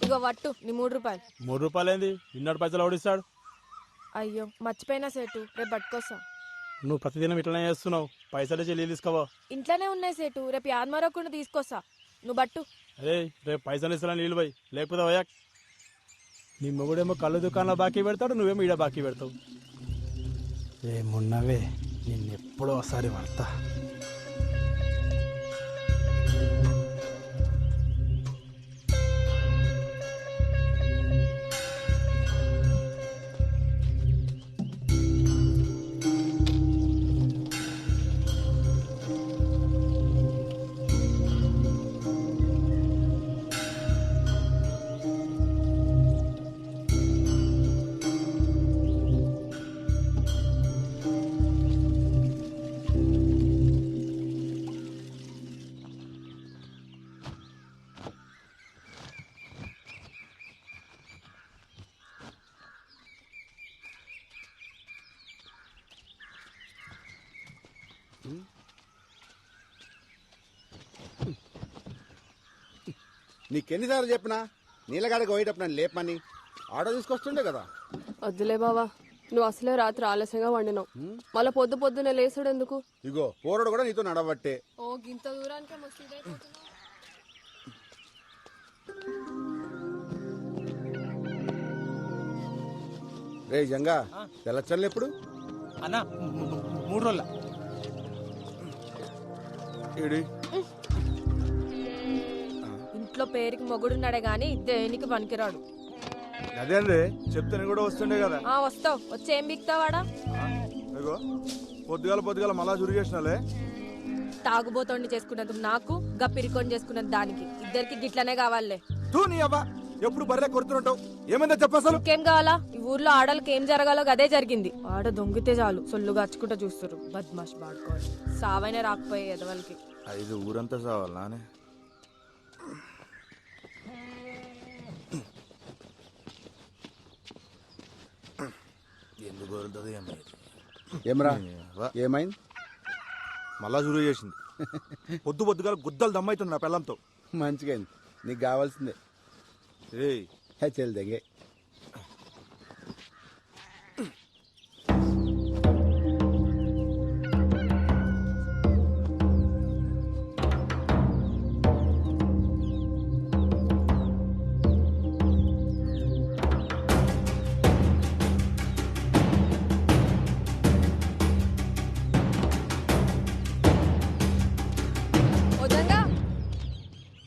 ఇగో వట్టు నీ 3 రూపాయలు. 3 రూపాయలు ఏంది? ఇన్నోటి పైసలు ఓడిస్తాడు. అయ్యో మర్చిపోయినా సేటు, రేపు పట్టుకొస్తా. నువ్వు ప్రతిదినం ఇట్లనే చేస్తున్నావు. పైసలు చెల్లి తీసుకోవా? ఇంట్లోనే ఉన్నాయి సేటు, రేపు యాదమరకుండా తీసుకొస్తా. నువ్వు బట్టు. అరే రేపు పైసలు ఇస్తా నీళ్ళు పోయి, లేకపోతే పోయా. నీ మొగుడేమో కళ్ళు దుకాణంలో బాకీ పెడతాడు, నువ్వేమో ఈడ బాకీ పెడతావు. ఏమున్నవే నిన్నెప్పుడో ఒకసారి పడతా. నీకెన్నిసార్లు చెప్పినా నీళ్ళగాడికి పోయేటప్పుడు నన్ను లేపమని ఆటో తీసుకొస్తుండే కదా. వద్దులే బావా, నువ్వు అసలే రాత్రి ఆలస్యంగా వండినావు, మళ్ళీ పొద్దునే లేసుడు ఎందుకు? ఇగో పోరడు కూడా నీతో నడవట్టే. ఓ గింత దూరానికే మస్తు. రే జంగా తెల్లచ్చన్లు ఎప్పుడు అన్నా? 3 రోజుల. ఇంట్లో పేరుకి మొగుడున్నాడే గాని దేనికి పనికిరాడు. అదే అండి చెప్తే కూడా వస్తుండే కదా. వస్తావు, వచ్చి ఏం బిక్తావాడా? పొద్దుగాల మళ్ళా చురిగేసినాలే. తాగుబోతోండి చేసుకున్నందుకు నాకు, గప్పిరికొని చేసుకున్నది దానికి, ఇద్దరికి గిట్లనే కావాలే. తూ నీ అబ్బా, ఎప్పుడు బర్రె కొడుతుంటావు. ఏమైందో చెప్పసలు. ఇంకేం కావాలా? ఈ ఊర్లో ఆడలకి ఏం జరగాలో అదే జరిగింది. ఆడ దొంగితే చాలు సొల్లుగా అచ్చుకుంటా చూస్తారు. బద్మాష్ బాడుకోవాలి. సావైనా రాకపోయే ఎదవలకి. ఇది ఊరంతా సావాలా? ఎందుకు కోరుతుంది ఏమరా? ఏమైంది? మళ్ళా చురుగు చేసింది. పొద్దుగాల గుద్దలు దమ్మైతుంది నా పిల్లంతో. మంచిగా అయింది, నీకు కావాల్సిందే. చెల్లి దగ్గే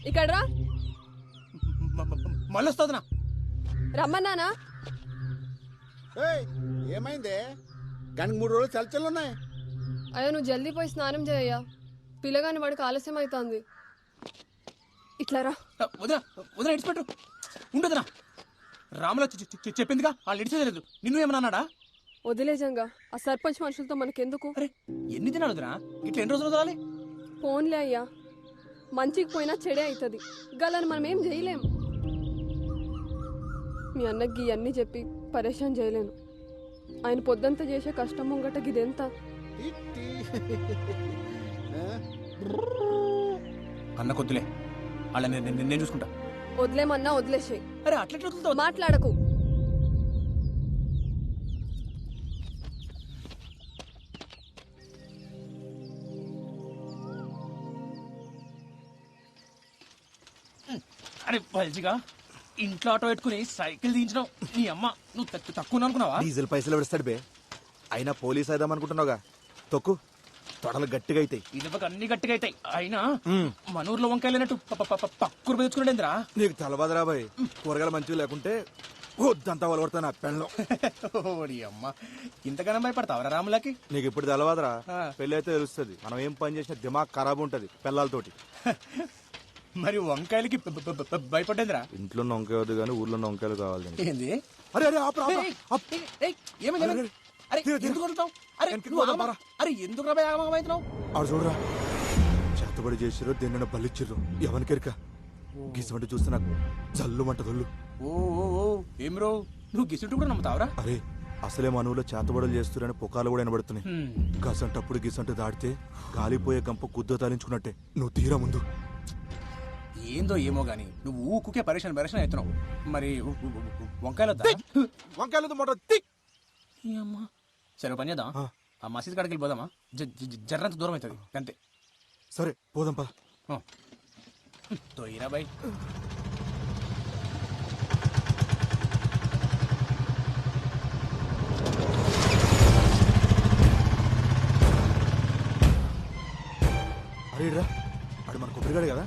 ఇక్కడ రా. మళ్ళీ వస్తుందినా? రమ్మన్నానా? ఏమైందే? గనికి 3 రోజులు చల్చలున్నాయి. అయ్యో నువ్వు జల్దీ పోయి స్నానం చేయయ్యా, పిల్లగాని వాడికి ఆలస్యం అవుతుంది. ఇట్లా రా. వదిన ఇడిచిపెట్టు. ఉండదునా, రాముల చెప్పిందిగా వాళ్ళు ఇడిచేయలేదు. నిన్ను ఏమన్నా అన్నాడా? వదిలేజంగా ఆ సర్పంచ్ మనుషులతో మనకెందుకు? అరే ఎన్ని దినాలు వదినా, ఇట్లా ఎన్ని రోజులు వదలాలి? ఫోన్లే అయ్యా, మంచికి పోయినా చెడే అవుతుంది. గలని మనం ఏం చేయలేం. మీ అన్నకి ఇవన్నీ చెప్పి పరేషాన్ చేయలేను. ఆయన పొద్దంతా చేసే కష్టం ముంగట గిదెంత? అన్న కొద్దులే, వాళ్ళ నేను చూసుకుంటా. వదిలేమన్నా వదిలేసాయి. అరే అట్లా మాట్లాడకు. అరే పల్చిగా ఇంట్లో ఆటో పెట్టుకుని సైకిల్ దించడం నీ అమ్మ. నువ్వు తక్కువ అనుకున్నావా? డీజిల్ పైసలు పెడతాడు బే. అయినా పోలీస్ అయిదాం అనుకుంటున్నావుగా, తొక్కు. తొడలు గట్టిగా అవుతాయి. ఇనుపకి అన్ని గట్టిగా అవుతాయి. అయినా మన ఊర్లో వంకాయలు పక్కూరు పెంచుకునేంద్రా. నీకు తెలవదురా బాయ్, కూరగాయలు మంచిగా లేకుంటే వద్దంతా వలవడతా నా పెళ్ళం. ఓడి అమ్మ, ఇంతగానో భయపడతావరా రాములకి? నీకు ఇప్పుడు తెలవదురా, పెళ్ళి అయితే తెలుస్తుంది. మనం ఏం పని చేసినా దిమాగ్ ఖరాబ్ ఉంటది పిల్లలతోటి. మరి వంకాయలకి భయపడేంద్రా? ఇంట్లో వంకాయ వద్దు కానీ ఊర్లో వంకాయలు కావాలి. ఏంది? అరే అరే ఆపు, ఆపు, ఆపు. ఏమైంది? అరే తీరు, తీరు. ఎందుకు కొడతావు? అరే వెనక్కి నువ్వు పోదాం, ఆగమా? అరే ఎందుకు అవుతున్నావు? ఆడు చూడరా, చేతబడి చేసిర్రు, దేన్న బలిచ్చిర్రు. ఎవరికెరక గీసమంటే చూస్తే నాకు జల్లు మంట దొల్లు. ఓ ఏం రో, నువ్వు గిసుంటు కూడా నమ్ముతావరా? అరే అసలే మనవులో చేతబడులు చేస్తురని పుకాలు కూడా వినబడుతున్నాయి. గసంటప్పుడు గిసంటు దాటితే గాలిపోయే గంప గుద్ద తాలించుకున్నట్టే. నువ్వు తీరా ముందు. ఏందో ఏమో గాని నువ్వు ఊకుకే పరేషన్ అవుతున్నావు. మరి వంకాయలు వంకాయలు మొట్ట అమ్మా, సరే పని చేద్దాం. ఆ మసీద్ కాడికి వెళ్ళిపోదామా? జర్రంత దూరం అవుతుంది అంతే. సరే పోదాం పద. తోయిరా బాయ్. అరే రా, ఆడు మన కొబ్బరిగాడు కదా.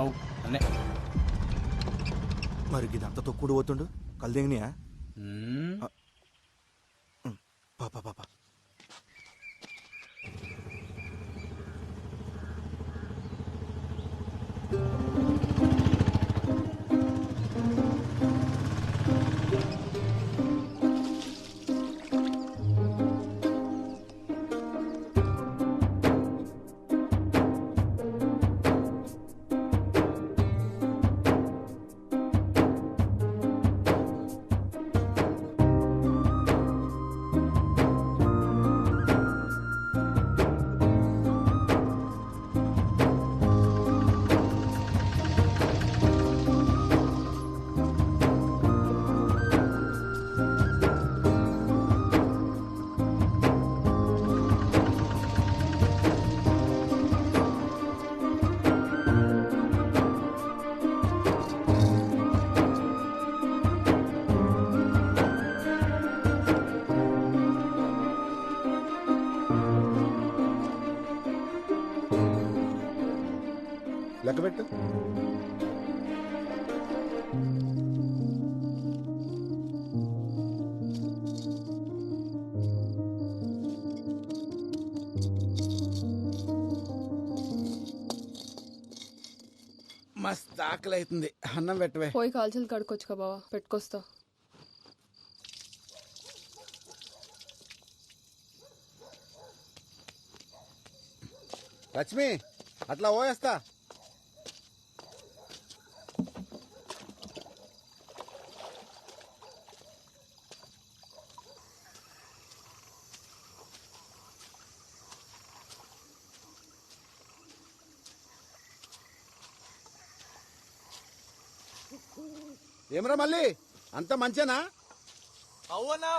అవు అన్నే. మరి ఇదంతా తొక్కుడు పోతుండు, కల్దింగినియా? పాప పాప లెక్కబెట్టు. మస్తు ఆకలి అవుతుంది, అన్నం పెట్టవే. పోయి కాల్చలు కడుక్కొచ్చుకా బావా, పెట్టుకొస్తా. లక్ష్మి అట్లా పోయేస్తా. ఏమరా మళ్ళీ అంత మంచేనా? అవునా?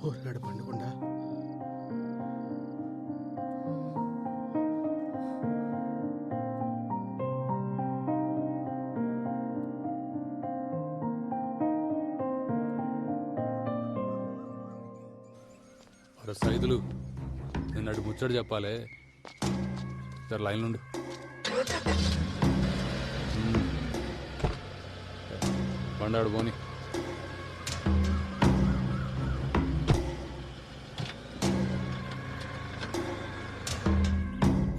పోరాడు పండుకుండా అరే సైదులు, నేను అటు ముచ్చడు చెప్పాలి, జర లైన్ నుండి. బండాడు పోని.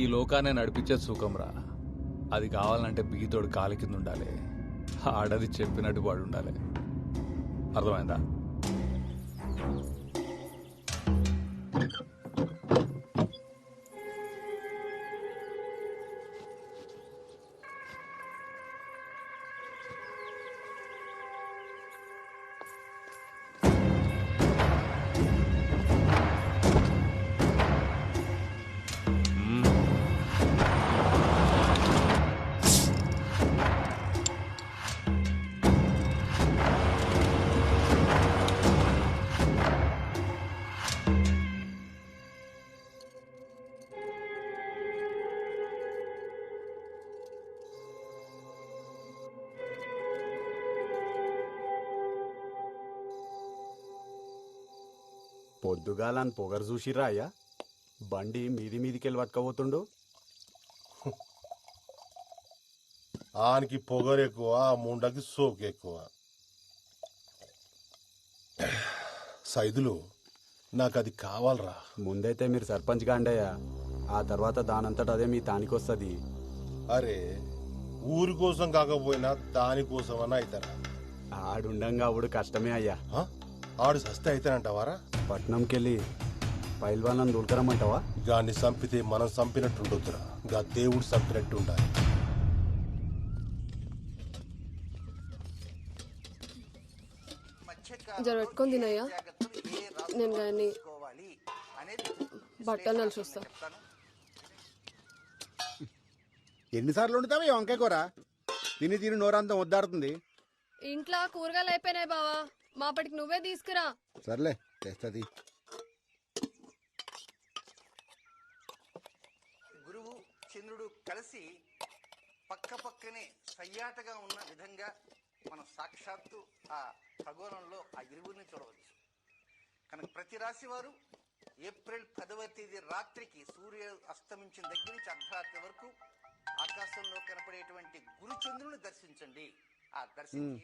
ఈ లోకాన్ని నడిపించే సుఖంరా, అది కావాలంటే బిగితోడు కాలి కింద ఉండాలి, ఆడది చెప్పినట్టు వాడు ఉండాలి. అర్థమైందా? పొద్దుగాలని పొగరు చూసిరా అయ్యా బండి మీదికెళ్ళి పట్టుకపోతుండు. ఆనికి పొగరు ఎక్కువ, ఆ ముండకి సోకు ఎక్కువ. సైదులు నాకు అది కావాలరా. ముందైతే మీరు సర్పంచ్ గాండయ్యా, ఆ తర్వాత దానంతట అదే మీ తానికొస్తుంది. అరే ఊరి కోసం కాకపోయినా దానికోసమన్నా అవుతారా? ఆడుండంగా అప్పుడు కష్టమే అయ్యా. ఆడు సస్తే అవుతానంటావారా? పట్నంకెళ్ళి పైల్వాళ్ళని దూల్కరమ్మంటావా? గాన్ని చంపితే మనం చంపినట్టు ఉండొద్దురా, గా దేవుడు చంపినట్టు ఉండాలి. జర పెట్టుకొని తినయ్యా, నేను కానీ బట్టలు నలిసి వస్తా. ఎన్నిసార్లు వండుతావా ఈ వంకాయ కూర? తిని తిని నోరంతం వద్దాడుతుంది. ఇంట్లో కూరగాయలు అయిపోయినాయి బావా, మాపటికి నువ్వే తీసుకురా. సర్లే తెస్తుంది. గురువు చంద్రుడు కలిసి పక్క పక్కనే సయ్యాటగా ఉన్న విధంగా మనం సాక్షాత్తు ఆ ఖగోళంలో ఆ ఇరువురిని చూడవచ్చు. కనుక ప్రతి రాశి వారు ఏప్రిల్ 10వ తేదీ రాత్రికి సూర్యుడు అస్తమించిన దగ్గర నుంచి అర్ధరాత్రి వరకు ఆకాశంలో కనపడేటువంటి గురు చంద్రుని దర్శించండి. ఆ దర్శనం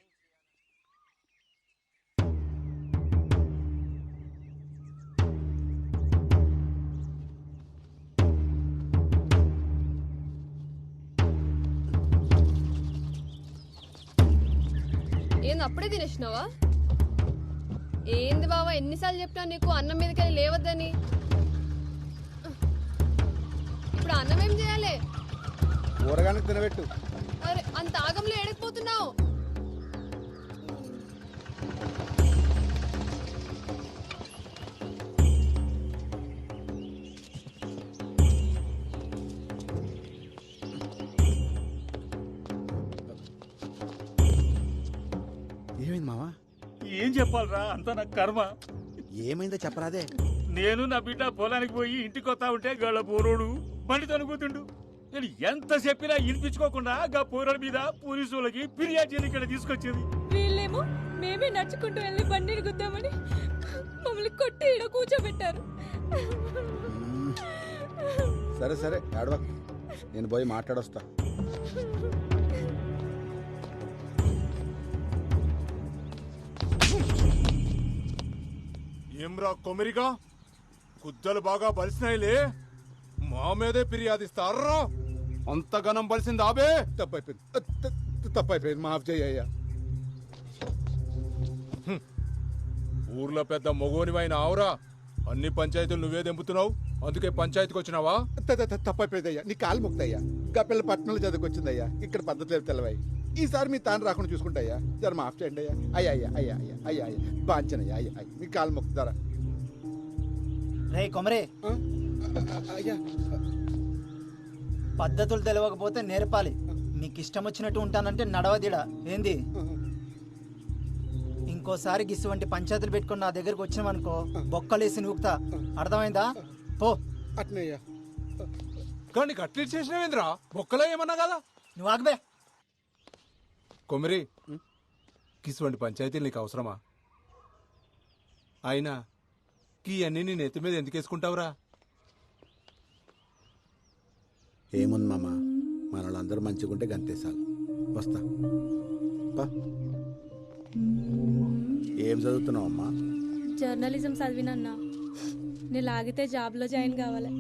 ఏంది అప్పుడే తినేసినావా? ఏంది బావా, ఎన్నిసార్లు చెప్పినా నీకు అన్నం మీదకి లేవద్దని. ఇప్పుడు అన్నం ఏం చేయాలి? కూరగానికి తినబెట్టు. అరే అంత ఆగంలో ఎడకపోతున్నావు. ఏమైంది మావా? ఏం చెప్పాలరా, అంతా నా కర్మ. ఏమైందో చెప్పరాదే. నేను నా బిడ్డ పొలానికి పోయి ఇంటికి వస్తా ఉంటే గళ్ళ పోరోడు బండి తనుకుతుండు. నేను ఎంత చెప్పినా వినిపించుకోకుండా గా పోరాల మీద పోలీసు వాళ్ళకి ఫిర్యాదు చేయని ఇక్కడ తీసుకొచ్చేది. వీళ్ళేమో మేమే నడుచుకుంటూ వెళ్ళి బండిని గుద్దామని మమ్మల్ని కొట్టి ఈడ కూర్చోబెట్టారు. సరే సరే ఆడవా, నేను పోయి మాట్లాడొస్తా. ఏమ్రా కొమిరిగా, కుద్దలు బాగా బలిసినాయిలే, మా మీదే ఫిర్యాదిస్తారా? అంత గనం బలిసింది ఆబే. తప్పైపోయింది, మాఫ్ చేయ్యా. ఊర్లో పెద్ద మొగోనివైన ఆవురా, అన్ని పంచాయతీలు నువ్వే దెంపుతున్నావు, అందుకే పంచాయతీకి వచ్చినావా? తప్పైపోయిందయ్యా, నీ కాలు ముక్తయ్యా. గప్పిల్ల పట్టణంలో చదువుకొచ్చిందయ్యా, ఇక్కడ పద్ధతులు తెలవాయి. ఈసారి మీ తాను రాకుండా చూసుకుంటాయ్యా, జర మాఫ్ చేయండి అయ్యా. అయ్యా అయ్యా అయ్యా అయ్యా అయ్యా అయ్యా బాంచనయ్యా, అయ్యా అయ్యా మీ కాలు ముక్తారా? రే కొమరే, అయ్యా పద్ధతులు తెలియకపోతే నేర్పాలి. నీకు ఇష్టం వచ్చినట్టు ఉంటానంటే నడవదిడా ఏంది? ఇంకోసారి గిసువంటి పంచాయతీలు పెట్టుకుని నా దగ్గరకు వచ్చినామనుకో బొక్కలేసి నూకుతా, అర్థమైందా? పో. అట్నయ్యా. కానీ అట్లా చేసినవేంద్రా, బొక్కలో ఏమన్నా కదా? నువ్వు ఆగబే. కొమిరి, కిసువంటి పంచాయతీలు నీకు అవసరమా? అయినా కీ అన్ని నీ నెత్తి మీద ఎందుకు వేసుకుంటావురా? ఏముంది మామ, మన వాళ్ళందరూ మంచిగుంటే గంతేసాలు. వస్తా. ఏం చదువుతున్నావు అమ్మా? జర్నలిజం చదివినన్నా, నేను లాగితే జాబ్లో జాయిన్ కావాలి.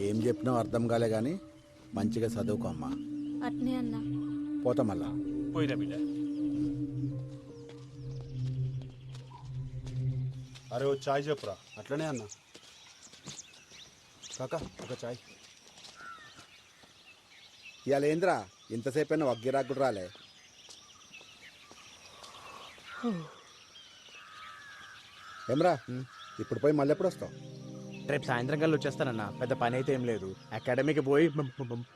ఏం చెప్పినావు అర్థం కాలే గాని మంచిగా చదువుకో అమ్మా. అట్నే అన్నా. పోతా మళ్ళా. పోయినా బిడ్డ. అరే ఓ చాయ్ చెప్పురా. అట్లనే అన్నా. కాకా ఒక చాయ్. ఇవాళ ఏంద్రా ఇంతసేపు అయినా వగ్గిరాకుడు రాలే? ఏమ్రా ఇప్పుడు పోయి మళ్ళీ ఎప్పుడు వస్తావు? రేపు సాయంత్రం కల్లా వచ్చేస్తానన్నా, పెద్ద పని అయితే ఏం లేదు. అకాడమీకి పోయి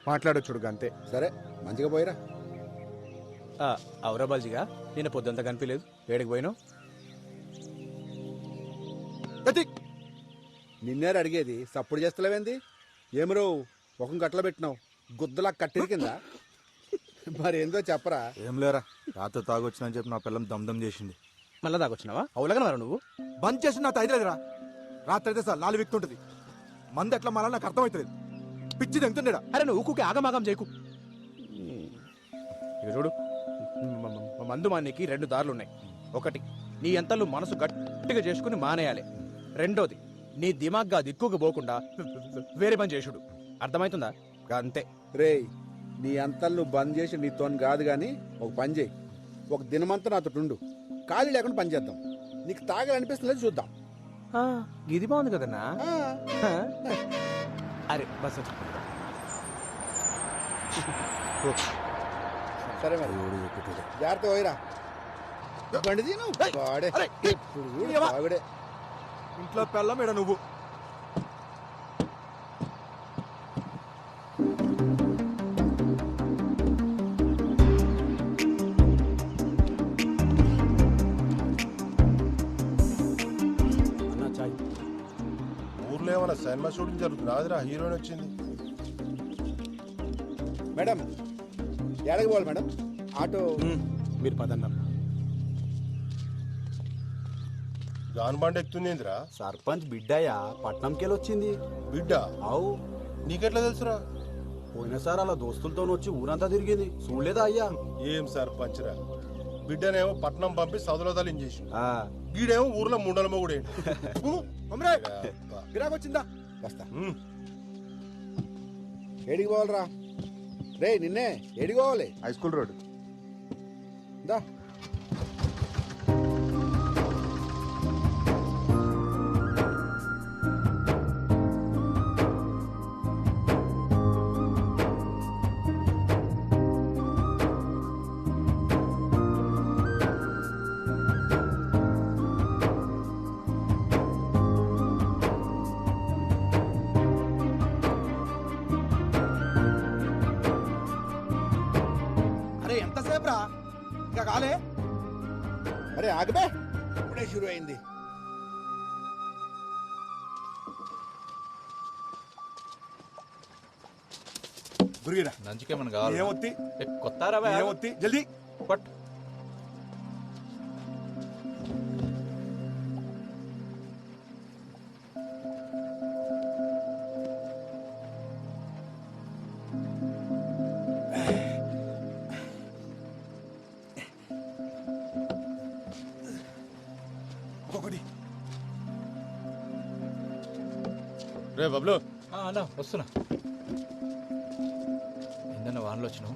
మాట్లాడొచ్చుడు అంతే. సరే మంచిగా పోయిరా. అవురా బాల్జీగా, నేను పొద్దుంతా కనిపించలేదు, ఏడికి పోయినావు? నిన్నేరు అడిగేది, సప్పుడు చేస్తలేవేంది? ఏమరో ఒక గట్ల పెట్టినావు, గుద్దలా కట్టిరి కింద. మరేందో చెప్పరా. ఏం లేరా, రాత్రి తాగొచ్చినని చెప్పి నా పిల్లం దమ్దం చేసింది. మళ్ళా దాకొచ్చినావా అవులగా మరి నువ్వు బంద్ చేసి నా తైదలేదురా. రాత్రి అయితే సార్ 4 వ్యక్తి మంది ఎట్లా మళ్ళీ నాకు అర్థమవుతుంది. పిచ్చి తెంగుతుండేడా. అరే నువ్వు ఊకుకి ఆగమాగం చేయకు. ఇక చూడు, మందు మానేకి 2 దారులు ఉన్నాయి. ఒకటి, నీ ఎంతలు మనసు గట్టిగా చేసుకుని మానేయాలి. రెండోది, నీ దిమాగ్గా దిక్కుకు పోకుండా వేరే పని చేసుడు. అర్థమవుతుందా? అంతే. రేయ్, నీ అంతలు బంద్ చేసి నీతో కాదు గాని ఒక పని చేయి. ఒక దినమంతా నాతో ఉండు, ఖాళీ లేకుండా పని చేద్దాం. నీకు తాగాలనిపిస్తుంది చూద్దాం. ఇది బాగుంది కదన్నా. అరే బస్ సరే మరి జాగ్రత్త పోయిరా. బండి తీను వాడే ఎప్పుడు చూడు తాగుడే. ఇంట్లో పెళ్ళం ఏడా నువ్వు. ఊర్లో ఏమైనా సినిమా షూటింగ్ జరుగుతుంది. ఆదిరా హీరోయిన్ వచ్చింది. మేడం ఎడకి పోవాలి మేడం? ఆటో మీరు పదన్నారు. గాన్ బండి ఎక్కుతుందిరా. సర్పంచ్ బిడ్డయ్యా పట్నంకెళ్ళి వచ్చింది. బిడ్డ? అవు. నీకెట్లా తెలుసురా? పోయినసారి అలా దోస్తులతో వచ్చి ఊరంతా తిరిగింది, చూడలేదా అయ్యా? ఏం సర్పంచ్ రా, బిడ్డనేమో పట్నం పంపి సదులో తలించేసి, గీడేమో ఊర్లో ముండల మొగుడే. గిరాకొచ్చిందా? వస్తా. ఏడికి పోవాలరా? రే నిన్నే ఏడికి పోవాలి? హై స్కూల్ రోడ్ దా. ఎంతసేపు రా ఇంకా కాలే? అరే ఆగబే, ఇప్పుడే షురు అయింది. నంచుకేమన్నా కావాలి? ఏమొత్తి కొత్త రవా ఏమొత్తి జల్దీ పట్. రే బబ్లు, అన్నా వస్తున్నా. ఏందన్నా వానలో వచ్చినావు?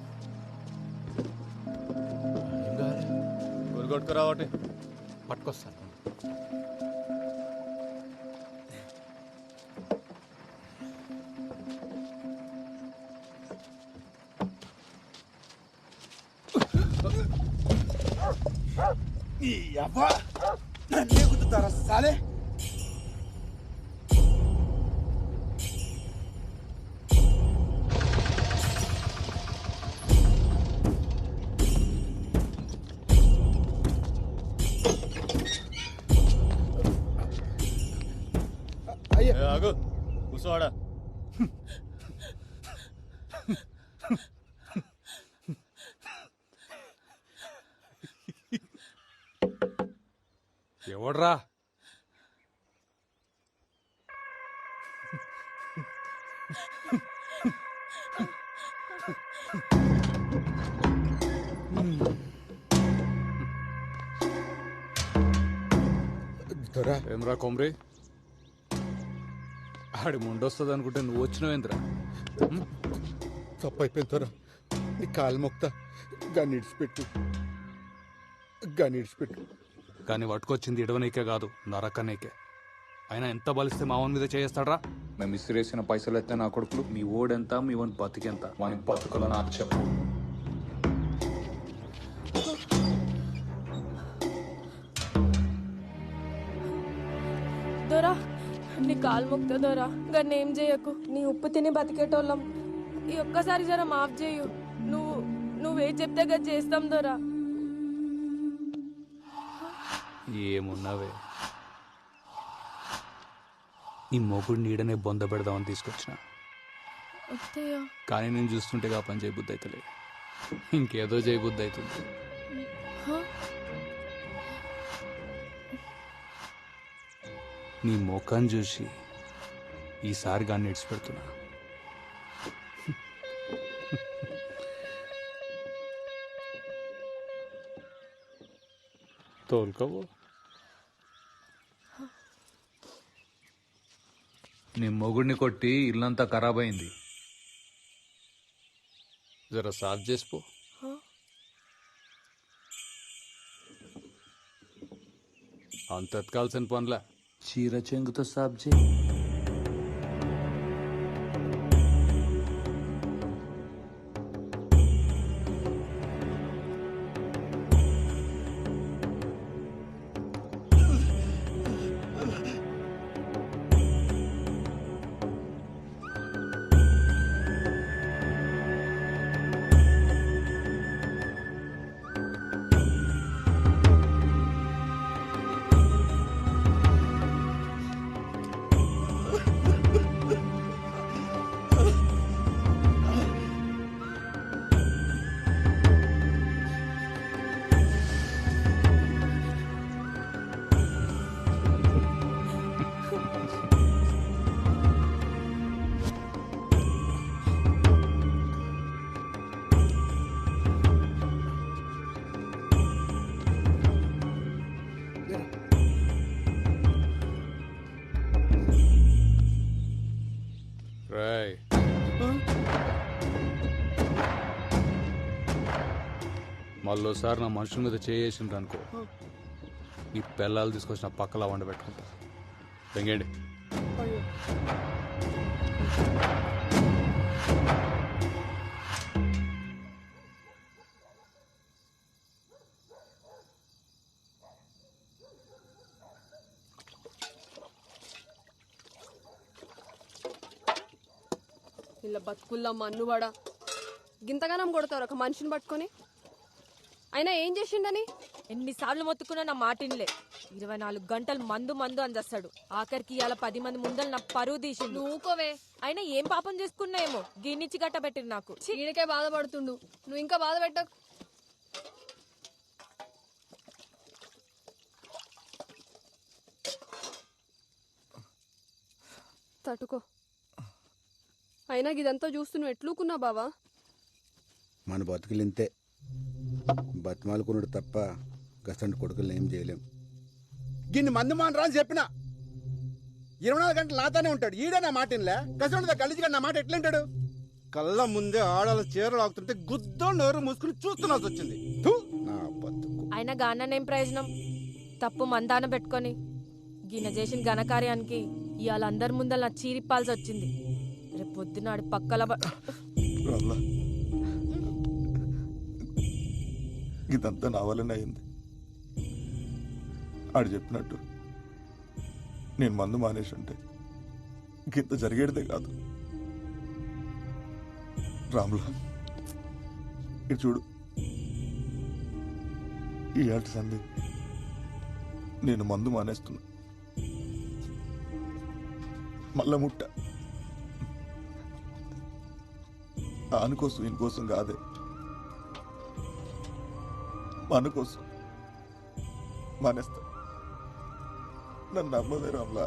ఏం కావాలి? కొట్టుకురా ఒకటి పట్టుకొస్తాను. సాలే ఆగు, కూర్చోవాడా. ఎవడ్రా? ఏమ్రా కొమ్రి, ఆడి ముండొస్తుంది అనుకుంటే నువ్వు వచ్చినావేంద్రా? తప్పైపోయింది తోరా, నీ కాలు మొక్తా. గాని ఇడిచిపెట్టు, గాని ఇడిచిపెట్టు. కానీ పట్టుకొచ్చింది ఇడవనీకే కాదు, నరకనీకే. అయినా ఎంత బలిస్తే మావన్ మీద చేస్తాడ్రా? మేము ఇసిరేసిన పైసలు ఎత్తే నా కొడుకులు, మీ ఓడెంత, మీ వన్ బతికెంత, వాని బతుకులు నాకు చెప్పు. దొరా నీ కాలు మొక్తా దొరా, గన్నేం చేయకు. నీ ఉప్పు తిని బతికేటోళ్ళం. ఈ ఒక్కసారి జర మాఫ్ చేయు. నువ్వే చెప్తే గది చేస్తాం దొరా. ఏమున్నావే, నీ మొగుడు నీడనే బొంద పెడదామని తీసుకొచ్చిన. కానీ నేను చూస్తుంటే ఆ పని చేయబుద్ధి అవుతలే, ఇంకేదో చేయబుద్ధి అవుతుంది. నీ ముఖం చూసి ఈసారి గాన్ని ఇడిచిపెడుతున్నా. తోలుకోవు. నీ మొగుడిని కొట్టి ఇల్లంతా ఖరాబ్ అయింది. జర సాఫ్ చేసిపో. అంత ఎత్కాల్సిన పనులా చీర చెంగుతో సాఫ్ చేయి. మళ్ళోసారి నా మనుషుల మీద చేసిండ్రు అనుకో, ఈ పిల్లలు తీసుకొచ్చిన పక్కలా వండబెట్టుకుంటా. తెంగండి. ఇలా బతుకుల్లా మన్నువాడా గింతగానం కొడతారు ఒక మనిషిని పట్టుకొని. అయినా ఏం చేసిండని ఎన్నిసార్లు మొత్తుకున్నా నా మాటిన్లే. 24 గంటలు మందు మందు అందేస్తాడు. ఆఖరికి ఇవాళ 10 మంది ముందలు నా పరువు తీసిండు. నువ్వుకోవే. అయినా ఏం పాపం చేసుకున్నాయేమో గిన్నిచ్చి గట్టబెట్టిండు నాకు. చీడికే బాధపడుతుండు, నువ్వు ఇంకా బాధ పెట్టకు. తట్టుకో. అయినా ఇదంతా చూస్తూ నువ్వు ఎట్లుకున్నావు బావా? మన బతుకులు ఇంతే, బతిమాలుకున్నాడు తప్ప గసంటి కొడుకులు ఏం చేయలేం. గిన్ని మందు మానరా అని చెప్పిన 24 గంటలు నాతోనే ఉంటాడు. ఈడే నా మాట ఇన్లే. గసంటితో కలిసిగా నా మాట ఎట్లుంటాడు? కళ్ళ ముందే ఆడాల చీరలు ఆగుతుంటే గుద్దో నోరు మూసుకుని చూస్తున్నాల్సి వచ్చింది. థు, నా బతుకు. అయినా గాననేం ప్రయోజనం? తప్పు మందాన పెట్టుకొని గిన్నె చేసిన ఘనకార్యానికి ఇవాళ అందరి ముందర నా చీరిప్పాల్సి వచ్చింది. రేపు పొద్దునాడు పక్కల ఇదంతా నా వల్లనే అయింది. ఆడు చెప్పినట్టు నేను మందు మానేసి ఉంటే ఇంత జరిగేదే కాదు. రాములా, ఇటు చూడు, ఈ ఆటి సంధి నేను మందు మానేస్తున్నా. మళ్ళా ముట్ట ఆనుకోసం ఇంకోసం కాదే, మన కోసం మానేస్తా. నన్ను నమ్మదే రామ్లా.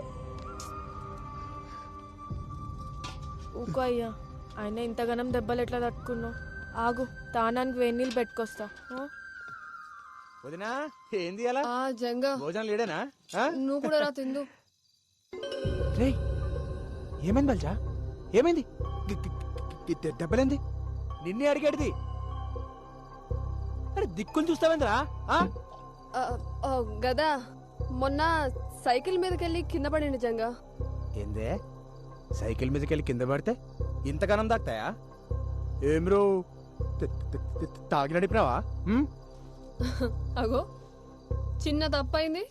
ఊకో అయ్యా, ఆయన ఇంతగానం దెబ్బలు ఎట్లా తట్టుకున్నావు? ఆగు, తానానికి వేడి నీళ్ళు పెట్టుకొస్తా. వదినా ఏంది అలా? జంగా భోజనం లేడేనా? నువ్వు కూడా రా తిందు. రేయ్, ఏమైంది బల్జా? ఏమైంది? దెబ్బలేంది? నిన్నే అడిగేది. అరే దిక్కులు చూస్తావేంద్రా? గదా మొన్న సైకిల్ మీదకెళ్ళి కింద పడింది జంగా. ఏందే సైకిల్ మీదకెళ్ళి కింద పడితే ఇంతగానం దాక్తాయా? ఏం రో తాగి నడిపినావా? అగో చిన్న తప్పైంది,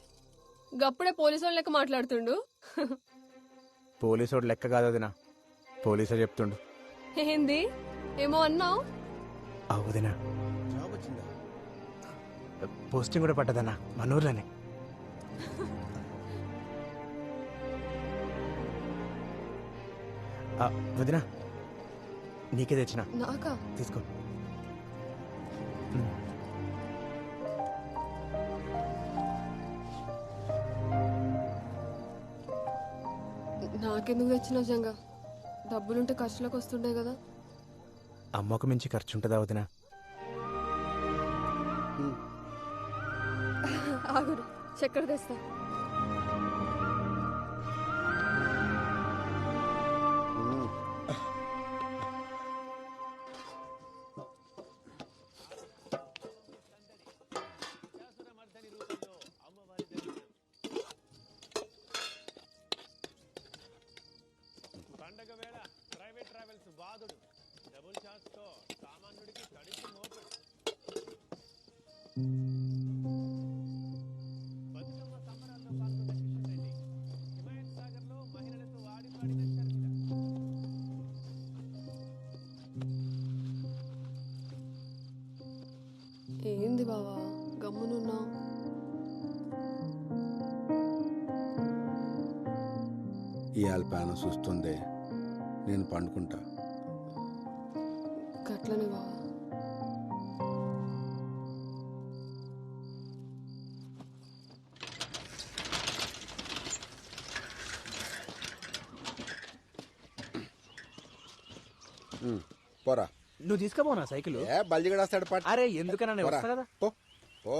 గప్పుడే పోలీసు వాళ్ళు లెక్క మాట్లాడుతుండు. పోలీసు లెక్క కాదు వదినా, పోలీసు చెప్తుండు. ఏంది ఏమో అన్నావు? వదినా పోస్టింగ్ కూడా పడ్డదన్నా మన ఊర్లోనే. వదినా నీకే తెచ్చిన, నాకా? తీసుకో. నాకెందుకు తెచ్చినావు జంగా? డబ్బులుంటే ఖర్చులకు వస్తుండే కదా. అమ్మకు మించి ఖర్చు ఉంటుందా వదినా? ఆగురు, చక్కెర తెస్తా. ఏంది బావా గమ్మునున్నావు? ఇవాళ పానం చూస్తుంది, నేను పండుకుంటా. గట్లనే బావా. పోరా. నువ్వు తీసుకుపోనా సైకిల్? బల్జిగడేస్తాడు పాట. అరే ఎందుకన్నా నేను వస్తా కదా. పో పో.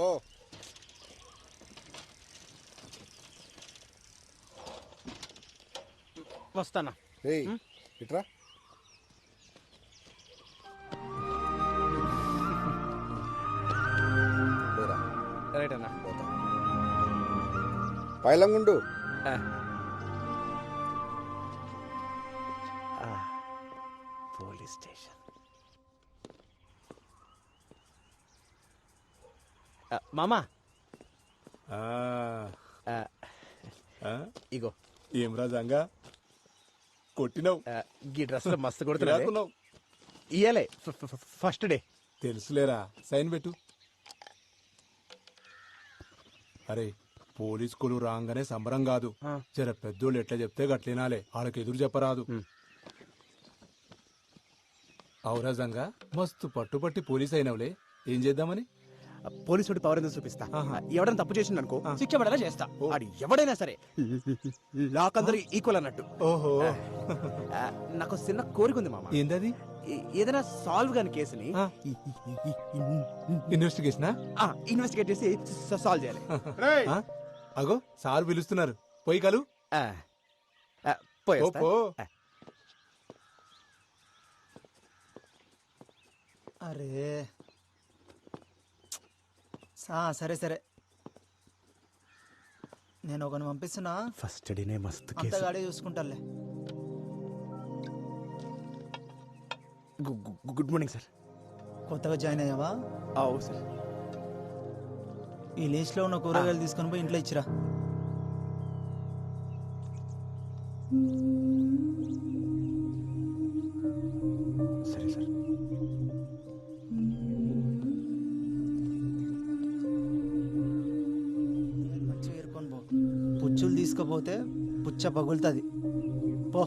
వస్తానా? ఏయ్ ఇట్రా. పోరా. రైట్ అన్నా. పోతా. పైలంగుండు. Police station. మామా ఇగో ఏం రాజంగా కొట్టినావు? ఈ డ్రెస్ లో మస్తు కొడుతున్నావు. ఇయ్యలే ఫస్ట్ డే. తెలుసులేరా, సైన్ పెట్టు. అరే పోలీస్ కొలు రాగానే సంబరం కాదు, జర పెద్దోళ్ళు ఎట్లా చెప్తే గట్లినాలే, వాళ్ళకి ఎదురు చెప్పరాదు. ఔరాజంగా మస్తు పట్టుపట్టి పోలీస్ అయినవులే, ఏం చేద్దామని? పోలీసుడి పవర్ ఎందుకు చూపిస్తా. ఎవడైనా తప్పు చేసిండు అనుకో శిక్ష పడేలా చేస్తా. అది ఎవడైనా సరే లాక్ అందరూ ఈక్వల్ అన్నట్టు. ఓహో, నాకు చిన్న కోరిక ఉంది మామ. ఏంటది? ఏదైనా సాల్వ్ కాని కేసుని ఇన్వెస్టిగేట్ చేసి సాల్వ్ చేయాలి. అగో సార్ పిలుస్తున్నారు, పోయి కలు. అరే సరే సరే, నేను ఒకరిని పంపిస్తున్నా. ఫస్ట్ డేనే మస్తు అంత గాడే చూసుకుంటాలే. Good morning sir. కొత్తగా జాయిన్ అయ్యావా? అవు సార్. ఈ లిస్ట్ లో ఉన్న కూరగాయలు తీసుకొని పోయి ఇంట్లో ఇచ్చిరా. సరే సార్. మంచిగా ఏరుకొని పో. పుచ్చులు తీసుకుపోతే పుచ్చ పగులుతుంది. పో.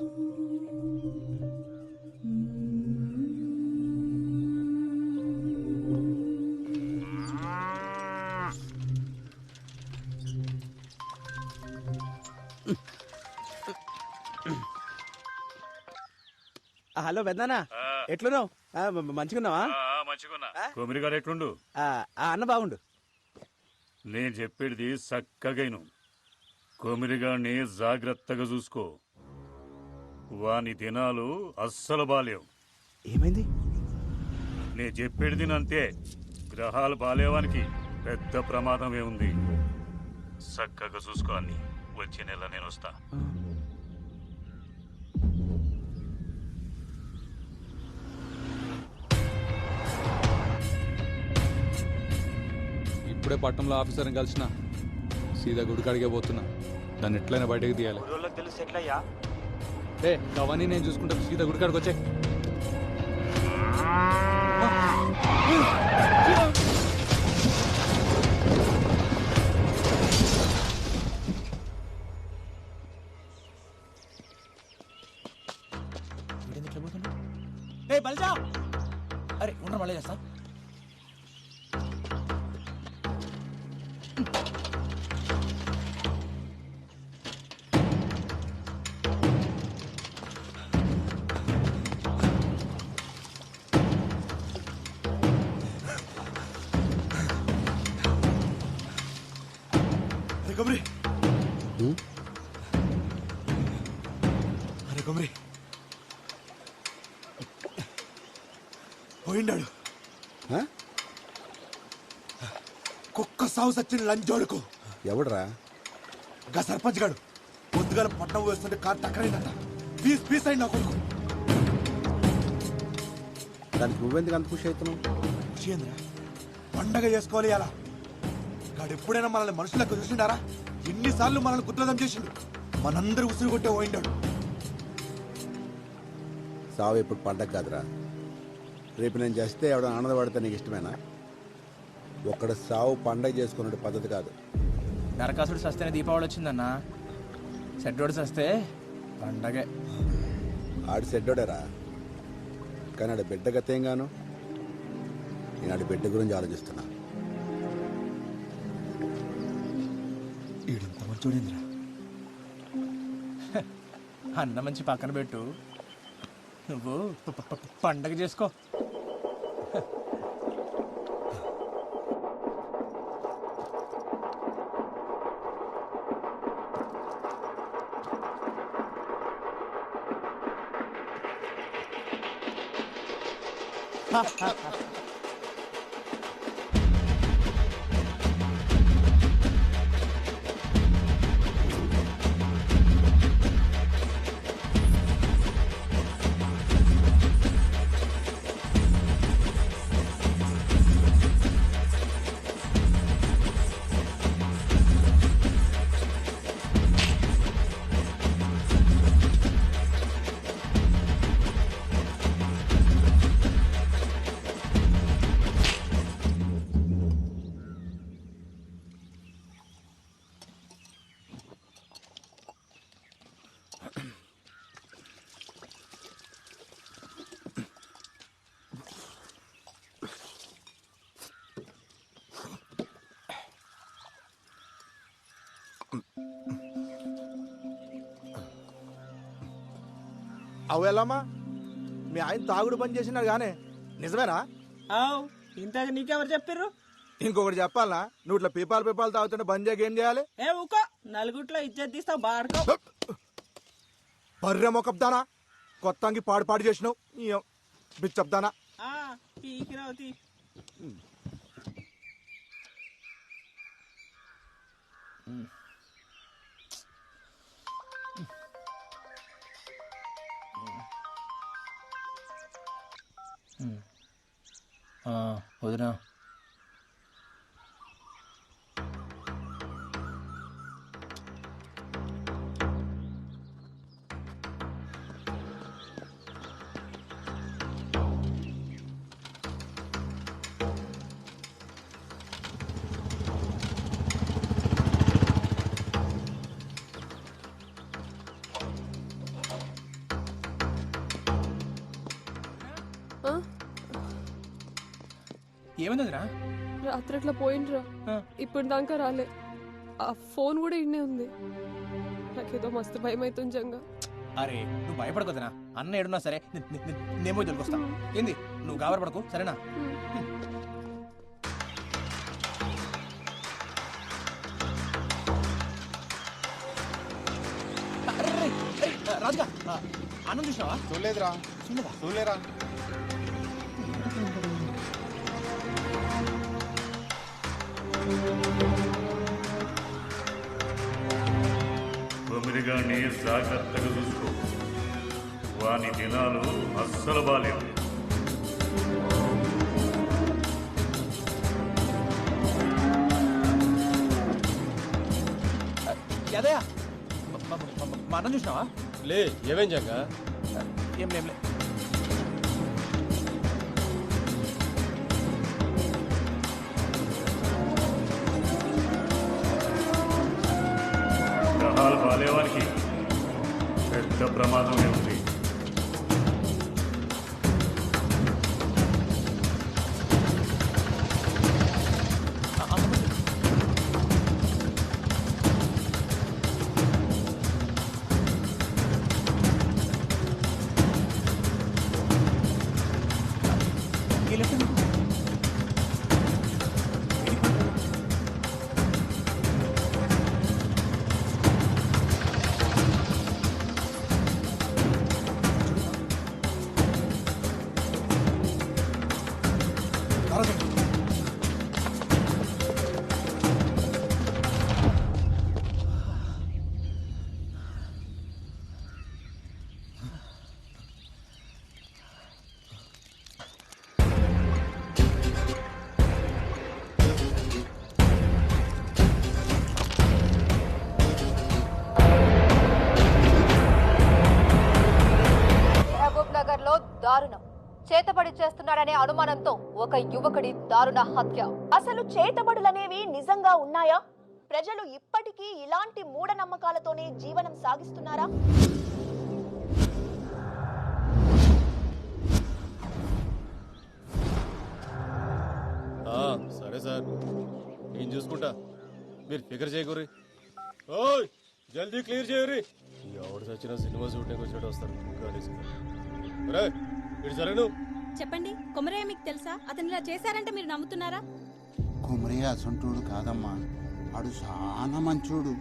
హలో పెద్దనా, ఎట్లున్నావు? మంచిగున్నావా? మంచిగున్నా. కొమిరిగాడు ఎట్లుండు? అన్న బాగుండు. నేను చెప్పేది చక్కగైను. కొమిరిగాడిని జాగ్రత్తగా చూసుకో, వాని దినాలు అస్సలు బాలేవు. ఏమైంది? నేను చెప్పేది అంతే, గ్రహాలు బాలేవానికి పెద్ద ప్రమాదమే ఉంది. చక్కగా చూసుకో అన్ని. వచ్చే నెల నేను వస్తా. ఇప్పుడే పట్టణంలో ఆఫీసర్ని కలిసిన, సీదా గుడికాడికే పోతున్నా. దాన్ని ఎట్లయినా బయటకు తీయాలి. అవన్నీ నేను చూసుకుంటా, సీదా గుడికాడికి వచ్చే. బల్జా, అరే ఉండరు మళ్ళీ చేస్తా. కొమరి అరే కొమరి పోయిండాడు కుక్క సాగు సచ్చిన లంచోడుకు. ఎవడరా? గా సర్పంచ్ గాడు పొద్దుగాల పట్నం వేస్తుంటే కారు టక్కరైందట. పీస్ పీస్ అయింది నా కొడుకు. దానికి నువ్వెందుకు అంత ఖుషి అవుతున్నావు? విషయేంద్ర పండగ చేసుకోవాలి అలా. గాడు ఎప్పుడైనా మనల్ని మనుషులకు చూసిండారా? ఎన్నిసార్లు మనల్ని కుట్రదం చేసిండు. మనందరూ ఉసురు కొట్టే పోయిండాడు. సావు ఇప్పుడు పండగ కాదురా. రేపు నేను చేస్తే ఎవడ ఆనందపడితే నీకు ఇష్టమేనా? ఒక్కడ సావు పండగ చేసుకునే పద్ధతి కాదు. నరకాసుడు సస్తేనే దీపావళి వచ్చిందన్నా. సెడ్డోడు సస్తే పండగే. ఆడి సెడ్డోడేరా, కానీ ఆడి బిడ్డ గతేం గాను. నేను ఆడి బిడ్డ గురించి ఆలోచిస్తున్నా. ఈడింత మంచోడేంద్రా. అన్న మంచి పక్కన పెట్టు, నువ్వు పండగ చేసుకో. అవు ఎలామా మీ ఆయన తాగుడు పని చేసినారు గానే నిజమేనా? ఇంతకు నీకెవరు చెప్పారు? ఇంకొకటి చెప్పాలనా? నువ్వు ఇట్లా పీపాలు తాగుతుంటే బంద్ చేయక ఏం చేయాలి? ఏ ఊకో, నలుగుట్లో ఇజ్జత్ తీస్తావు బాడుకో. బర్రె మొకబ్దానా, కొత్తంగి పాడు చేసినావు బిచ్చబ్దానా. పీకిరావుతి. వదినా ఏమైందిరా? రాత్రి అట్లా పోయిండ్రా, ఇప్పుడు దాకా రాలే. ఆ ఫోన్ కూడా ఇన్నే ఉంది. నాకేదో మస్తు భయం అవుతుంది జంగా. అరే నువ్వు భయపడకొద్దునా, అన్న ఏడున్నా సరే నేమో దొరికొస్తా. ఏంది నువ్వు గాబరపడకు సరేనా? రాజుగా అన్నం చూసినావా? చూడలేదురా. చూడలేరా? తొమ్మిదిగానే జాగ్రత్తగా చూసుకో. వాని దినాలు అస్సలు బాలేవు. అదయా మా అన్నం చూసినావా? లే ఏమేం జంగా? ఏం లేంలే. గ్రహాలు బాలేవానికి పెద్ద ప్రమాదమే ఉంది. మహబూబ్ నగర్ లో దారుణం. చేతబడి చేస్తున్నాడనే అనుమానంతో ఒక యువకుడి దారుణ హత్య. అసలు చేతబడులనేవి నిజంగా ఉన్నాయా? ప్రజలు ఇప్పటికీ ఇలాంటి మూఢనమ్మకాలతోనే జీవనం సాగిస్తున్నారా? సరే సార్, నేను చూసుకుంటా, మీరు ఫికర్ చేయకూరి. ఓయ్ జల్దీ క్లియర్ చేయరి. ఎవడు చచ్చిన సినిమా షూటింగ్ వచ్చినట్టు వస్తారు. ఇటు సరే నువ్వు చెప్పండి, కొమరయ్య మీకు తెలుసా? అతను ఇలా చేశారంటే మీరు నమ్ముతున్నారా? కుమరయ్య అసంటోడు కాదమ్మా, ఆడు చాలా మంచోడు.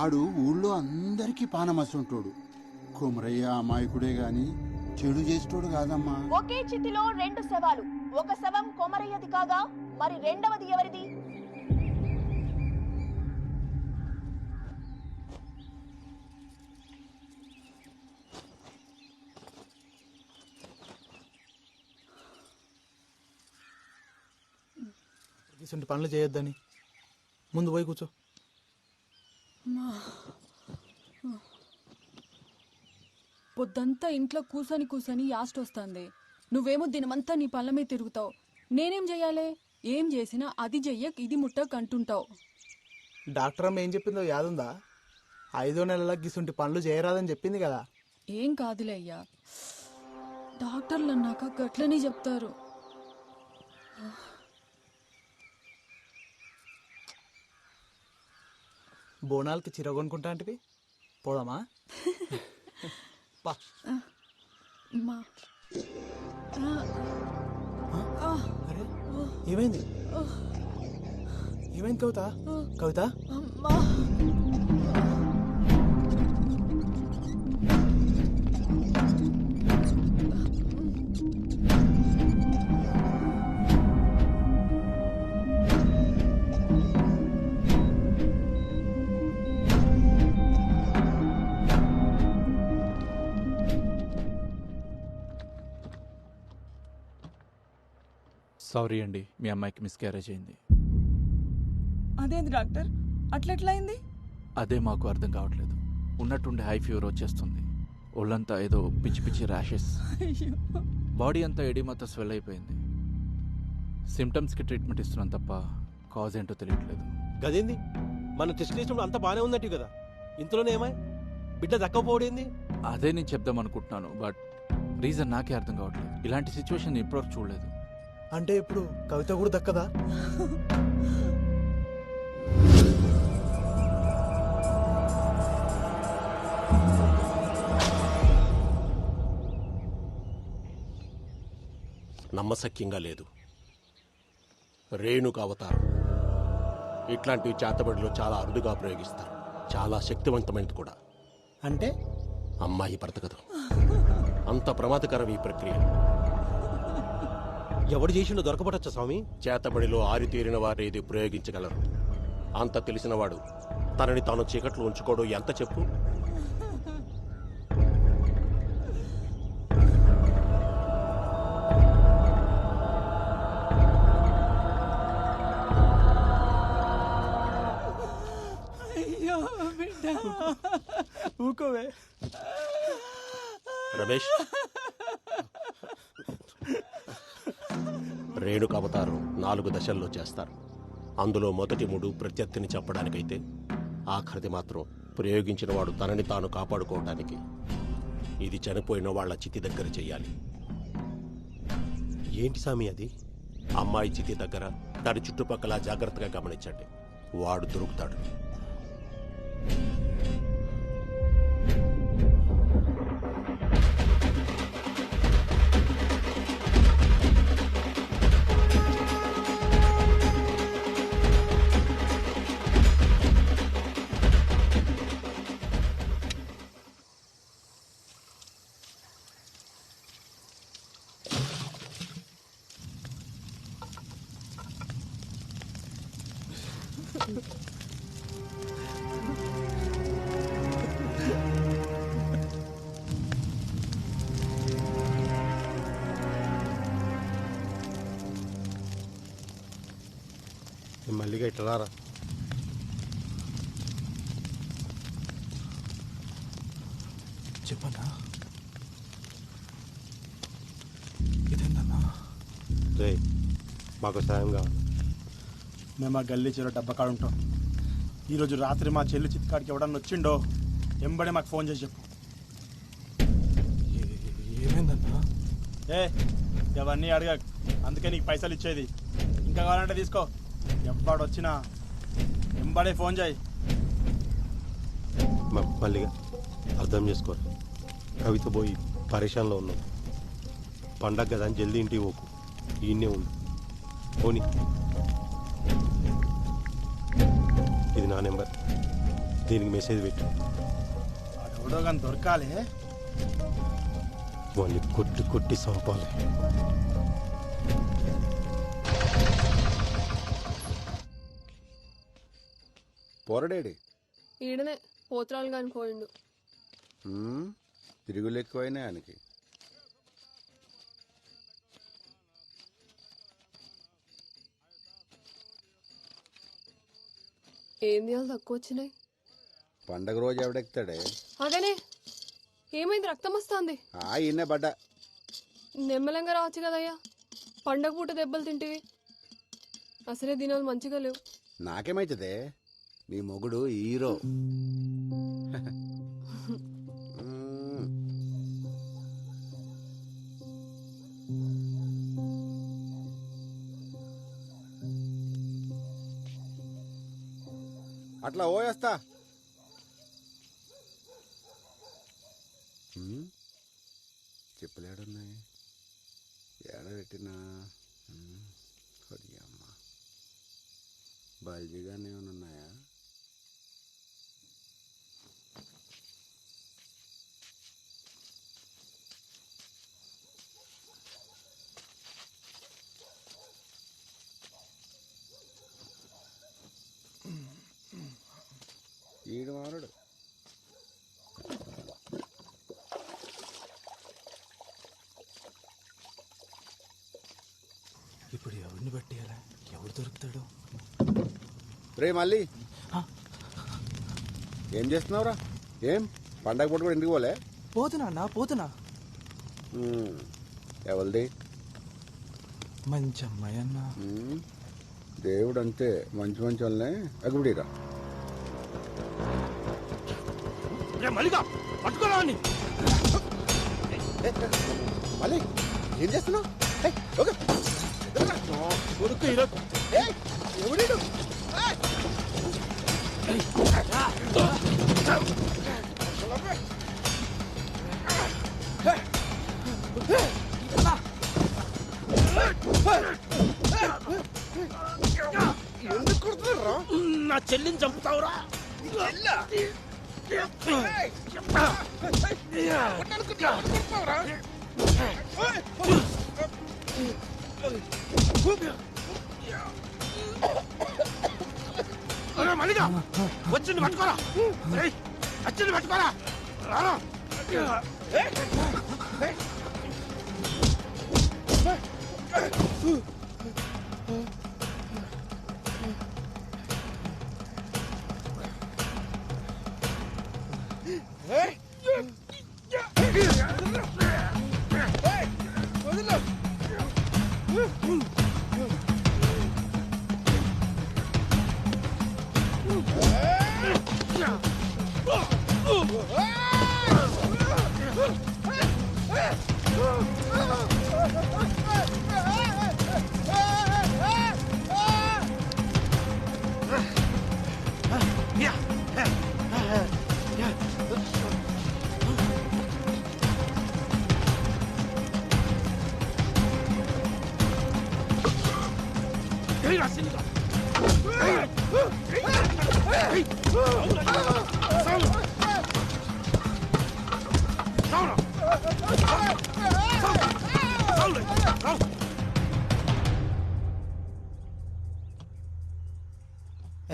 ఆడు ఊళ్ళో అందరికీ పానమసంటోడు. కుమరయ్య అమాయకుడే గాని చెడు చేసేటోడు కాదమ్మా. ఒకే చితిలో రెండు శవాలు. ఒక శవం కొమరయ్యది కాగా మరి రెండవది ఎవరిది? ఇటువంటి పనులు చేయొద్దని ముందు పోయి కూర్చో. పొద్దంతా ఇంట్లో కూసని కూసని యాస్ట్ వస్తుంది. నువ్వేమో దినమంతా నీ పళ్ళ మీద తిరుగుతావు. నేనేం చెయ్యాలి? ఏం చేసినా అది చెయ్యక్ ఇది ముట్టక్ అంటుంటావు. డాక్టర్ అమ్మ ఏం చెప్పిందో యాదుందా? 5వ నెలలకు గిసుంటి పనులు చేయరాదని చెప్పింది కదా. ఏం కాదులే అయ్యా, డాక్టర్లు అన్నాక గట్లనే చెప్తారు. బోనాలకి చీర కొనుక్కుంటా అంటే పోదామా? మా అరే ఏమైంది? ఏమైంది కవిత? కవిత సారీ అండి, మీ అమ్మాయికి మిస్క్యారేజ్ అయింది. అదేంది డాక్టర్, అట్లెట్లయింది? అదే మాకు అర్థం కావట్లేదు. ఉన్నట్టుండి హై ఫీవర్ వచ్చేస్తుంది. ఒళ్ళంతా ఏదో పిచ్చి పిచ్చి ర్యాషెస్, బాడీ అంతా ఎడిమతో స్వెల్ అయిపోయింది. సిమ్టమ్స్కి ట్రీట్మెంట్ ఇస్తున్నాం తప్ప కాజ్ ఏంటో తెలియట్లేదు. గదేంది, మనం టెస్ట్ చేసినప్పుడు అంతా బాగానే ఉందట్టు కదా, ఇంతలోనే ఏమై బిడ్డ దక్కపోవడేంది? అదే నేను చెప్దాం అనుకుంటున్నాను, బట్ రీజన్ నాకే అర్థం కావట్లేదు. ఇలాంటి సిచ్యువేషన్ ఇప్పటివరకు చూడలేదు. అంటే ఇప్పుడు కవిత కూడా దక్కదా? నమ్మశక్యంగా లేదు. రేణుక అవతారం ఇట్లాంటివి చేతబడిలో చాలా అరుదుగా ప్రయోగిస్తారు. చాలా శక్తివంతమైనది కూడా. అంటే అమ్మాయి బ్రతకదు. అంత ప్రమాదకరం ఈ ప్రక్రియ. ఎవడు చేసిండో దొరకబడచ్చా స్వామి? చేతబడిలో ఆరితేరిన వారు ఇది ప్రయోగించగలరు. అంత తెలిసినవాడు తనని తాను చీకట్లో ఉంచుకోవడం ఎంత చెప్పు? ఊకోవే రమేష్, రేణుక అవతారం 4 దశల్లో చేస్తారు. అందులో మొదటి 3 ప్రత్యర్థిని చెప్పడానికైతే ఆఖరిది మాత్రం ప్రయోగించిన వాడు తనని తాను కాపాడుకోవడానికి. ఇది చనిపోయిన వాళ్ళ చితి దగ్గర చెయ్యాలి. ఏంటి సామి అది? అమ్మాయి చితి దగ్గర దాని చుట్టుపక్కల జాగ్రత్తగా గమనించండి. వాడు దొరుకుతాడు. మల్లిగా ఇట్లా రారా. చెప్పన్నా ఇదేందన్నా? రే మాకు సాయం కావాలి. మేము ఆ గల్లీ చెరువు డబ్బా కాడ ఉంటాం. ఈరోజు రాత్రి మా చెల్లి చిత్కాడికి ఎవడన్నా వచ్చిండో ఎంబడే మాకు ఫోన్ చేసి చెప్పు. ఏమైందన్నా? ఏ అవన్నీ అడగ, అందుకే నీకు పైసలు ఇచ్చేది. ఇంకా కావాలంటే తీసుకో. ఎవ్వడు వచ్చినా ఎంబడే ఫోన్ చేయి. మల్లిగా అర్థం చేసుకోరు. కవిత పోయి పరేషాన్లో ఉన్నాం. పండగ కదా అని జల్దీ ఇంటికి పోకు, ఈయన్నే ఉండు. పోనీ, ఇది నా నెంబర్, దీనికి మెసేజ్ పెట్టు. ఎవడో కానీ దొరకాలి. వాళ్ళని కొట్టి కొట్టి చంపాలి. పోరడేడి ఈడనే పోతురాలు కాని పోయిండు. తిరుగులు ఎక్కువైనా ఆయనకి. ఏంది వాళ్ళు తక్కువ వచ్చినాయి? పండగ రోజు ఎవడెక్తాడే? అగనే ఏమైంది? రక్తం వస్తుంది. ఈయనే పడ్డా. నెమ్మలంగా రావచ్చు కదయ్యా. పండగ పూట దెబ్బలు తింటివి. అసలే దినాలు మంచిగా లేవు. నాకేమైతుందే? నీ మొగుడు హీరో. అట్లా ఓయేస్తా. చెప్పులేడున్నాయి, ఏడబెట్టినా అమ్మ బల్జీగానే ఉన్నాయా? ఈడు మారుడు. ఇప్పుడు ఎవరిని పట్టేయాలా? ఎవరు దొరుకుతాడు? రే మళ్ళీ ఏం చేస్తున్నావురా? ఏం పండగ పూట కూడా ఇంటికి పోలే? పోతున్నా అన్న, పోతున్నా. ఎవరిది? మంచి అమ్మాయి అన్న. దేవుడు అంతే, మంచి మంచి వాళ్ళనే అగుబడిరా. మల్లిగా పట్టుకోరా. మళ్ళీ ఏం చేస్తున్నావు? కొడుకు ఈరోజు ఎవడీడు? ఎందుకు కొడుతున్నారా? నా చెల్లిని చంపుతావురా? మల్లిగా వచ్చింది పట్టుకోరా. వచ్చింది పట్టుకోరా. రారా.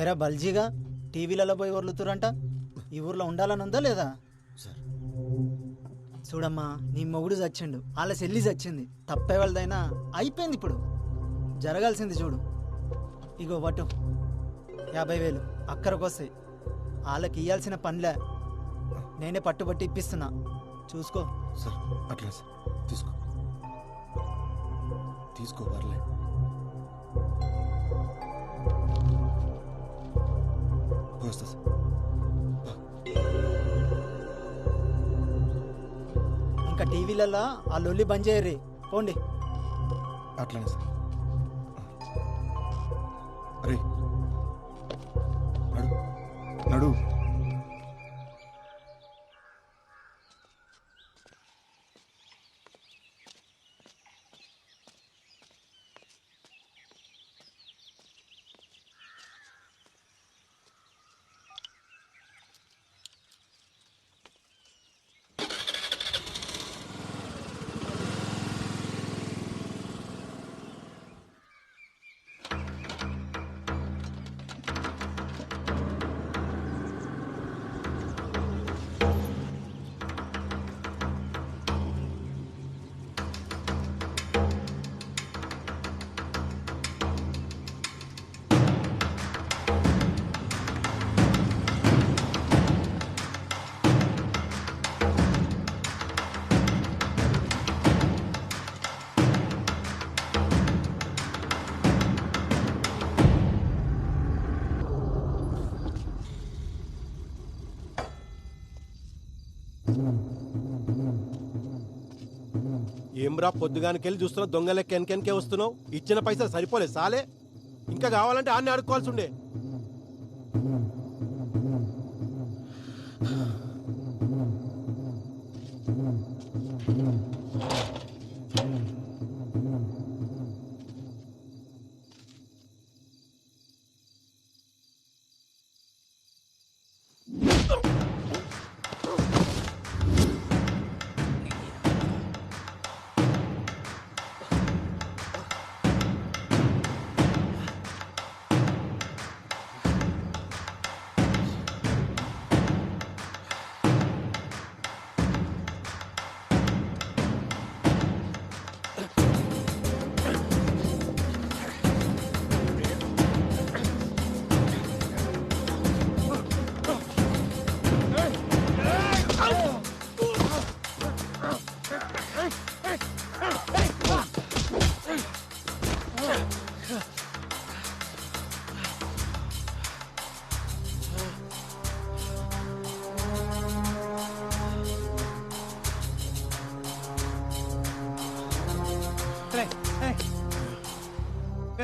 ఎరా బల్జీగా టీవీలలో పోయి వర్లుతురంట ఈ ఊర్లో ఉండాలని ఉందా లేదా? చూడమ్మా, నీ మొగుడు చచ్చిండు, వాళ్ళ చెల్లి చచ్చింది, తప్పే వాళ్ళదైనా అయిపోయింది. ఇప్పుడు జరగాల్సింది చూడు. ఇగో వటు 50,000 అక్కరకొస్తాయి. వాళ్ళకి ఇయ్యాల్సిన పనిలే, నేనే పట్టుబట్టి ఇప్పిస్తున్నా, చూసుకో. సార్ అట్లా సార్, తీసుకో తీసుకో పర్లే. వస్తా సార్. ఇంకా టీవీలలో ఆ లొల్లి బంద్ చేయర్రి, పోండి. అట్లానే సార్. అరే నడు నడు. ఏమ్రా పొద్దుగానికెళ్ళి చూస్తున్నా దొంగ లెక్క వెనకెనకే వస్తున్నావు. ఇచ్చిన పైసలు సరిపోలేదు సాలే, ఇంకా కావాలంటే ఆన్ని ఆడుకోవాల్సి ఉండే.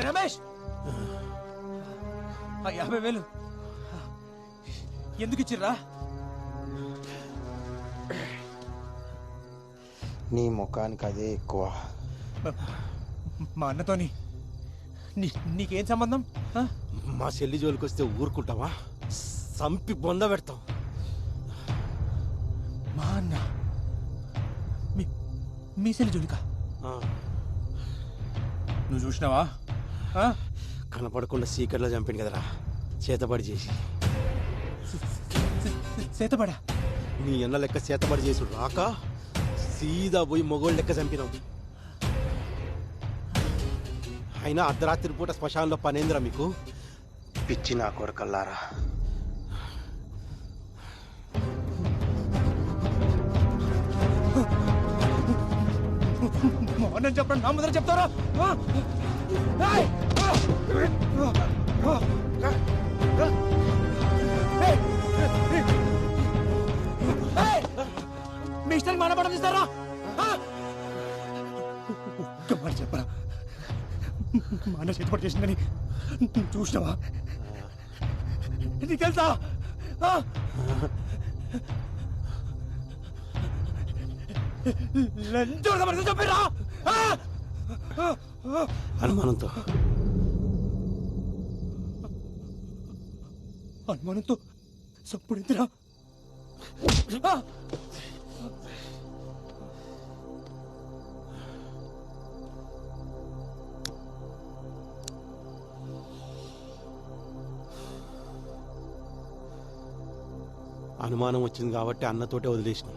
రమేష్, 50,000 ఎందుకు ఇచ్చిర్రా? నీ ముఖానికి అదే ఎక్కువ. మా అన్నతోని నీకేం సంబంధం? మా చెల్లి జోలికి వస్తే ఊరుకుంటావా? సంపి బొంద పెడతాం. మా అన్న మీ చెల్లి జోలికా? నువ్వు చూసినావా? కనపడకుండా సీకర్లో చంపిండు కదరా, చేతబడి చేసి. చేతబడా? నీ అన్న లెక్క చేతబడి చేసుడు రాక సీదా పోయి మొగోళ్ళు లెక్క చంపినాం. అయినా అర్ధరాత్రి పూట శ్మశానంలో పనేంద్రా మీకు? పిచ్చి నా కొడుకల్లారా. మోహన్ చెప్పండి, నా ముందర చెప్తారా? మీ ఇష్టానికి మానపడం ఇస్తారా? చెప్పరా, మా అన్న చేతిపడి చేసిందని చూసినావా? నీకు తెలుసా? చెప్పిరా అనుమానంతో సప్పుడు ఎంతరా? అనుమానం వచ్చింది కాబట్టి అన్నతోటే వదిలేసిన,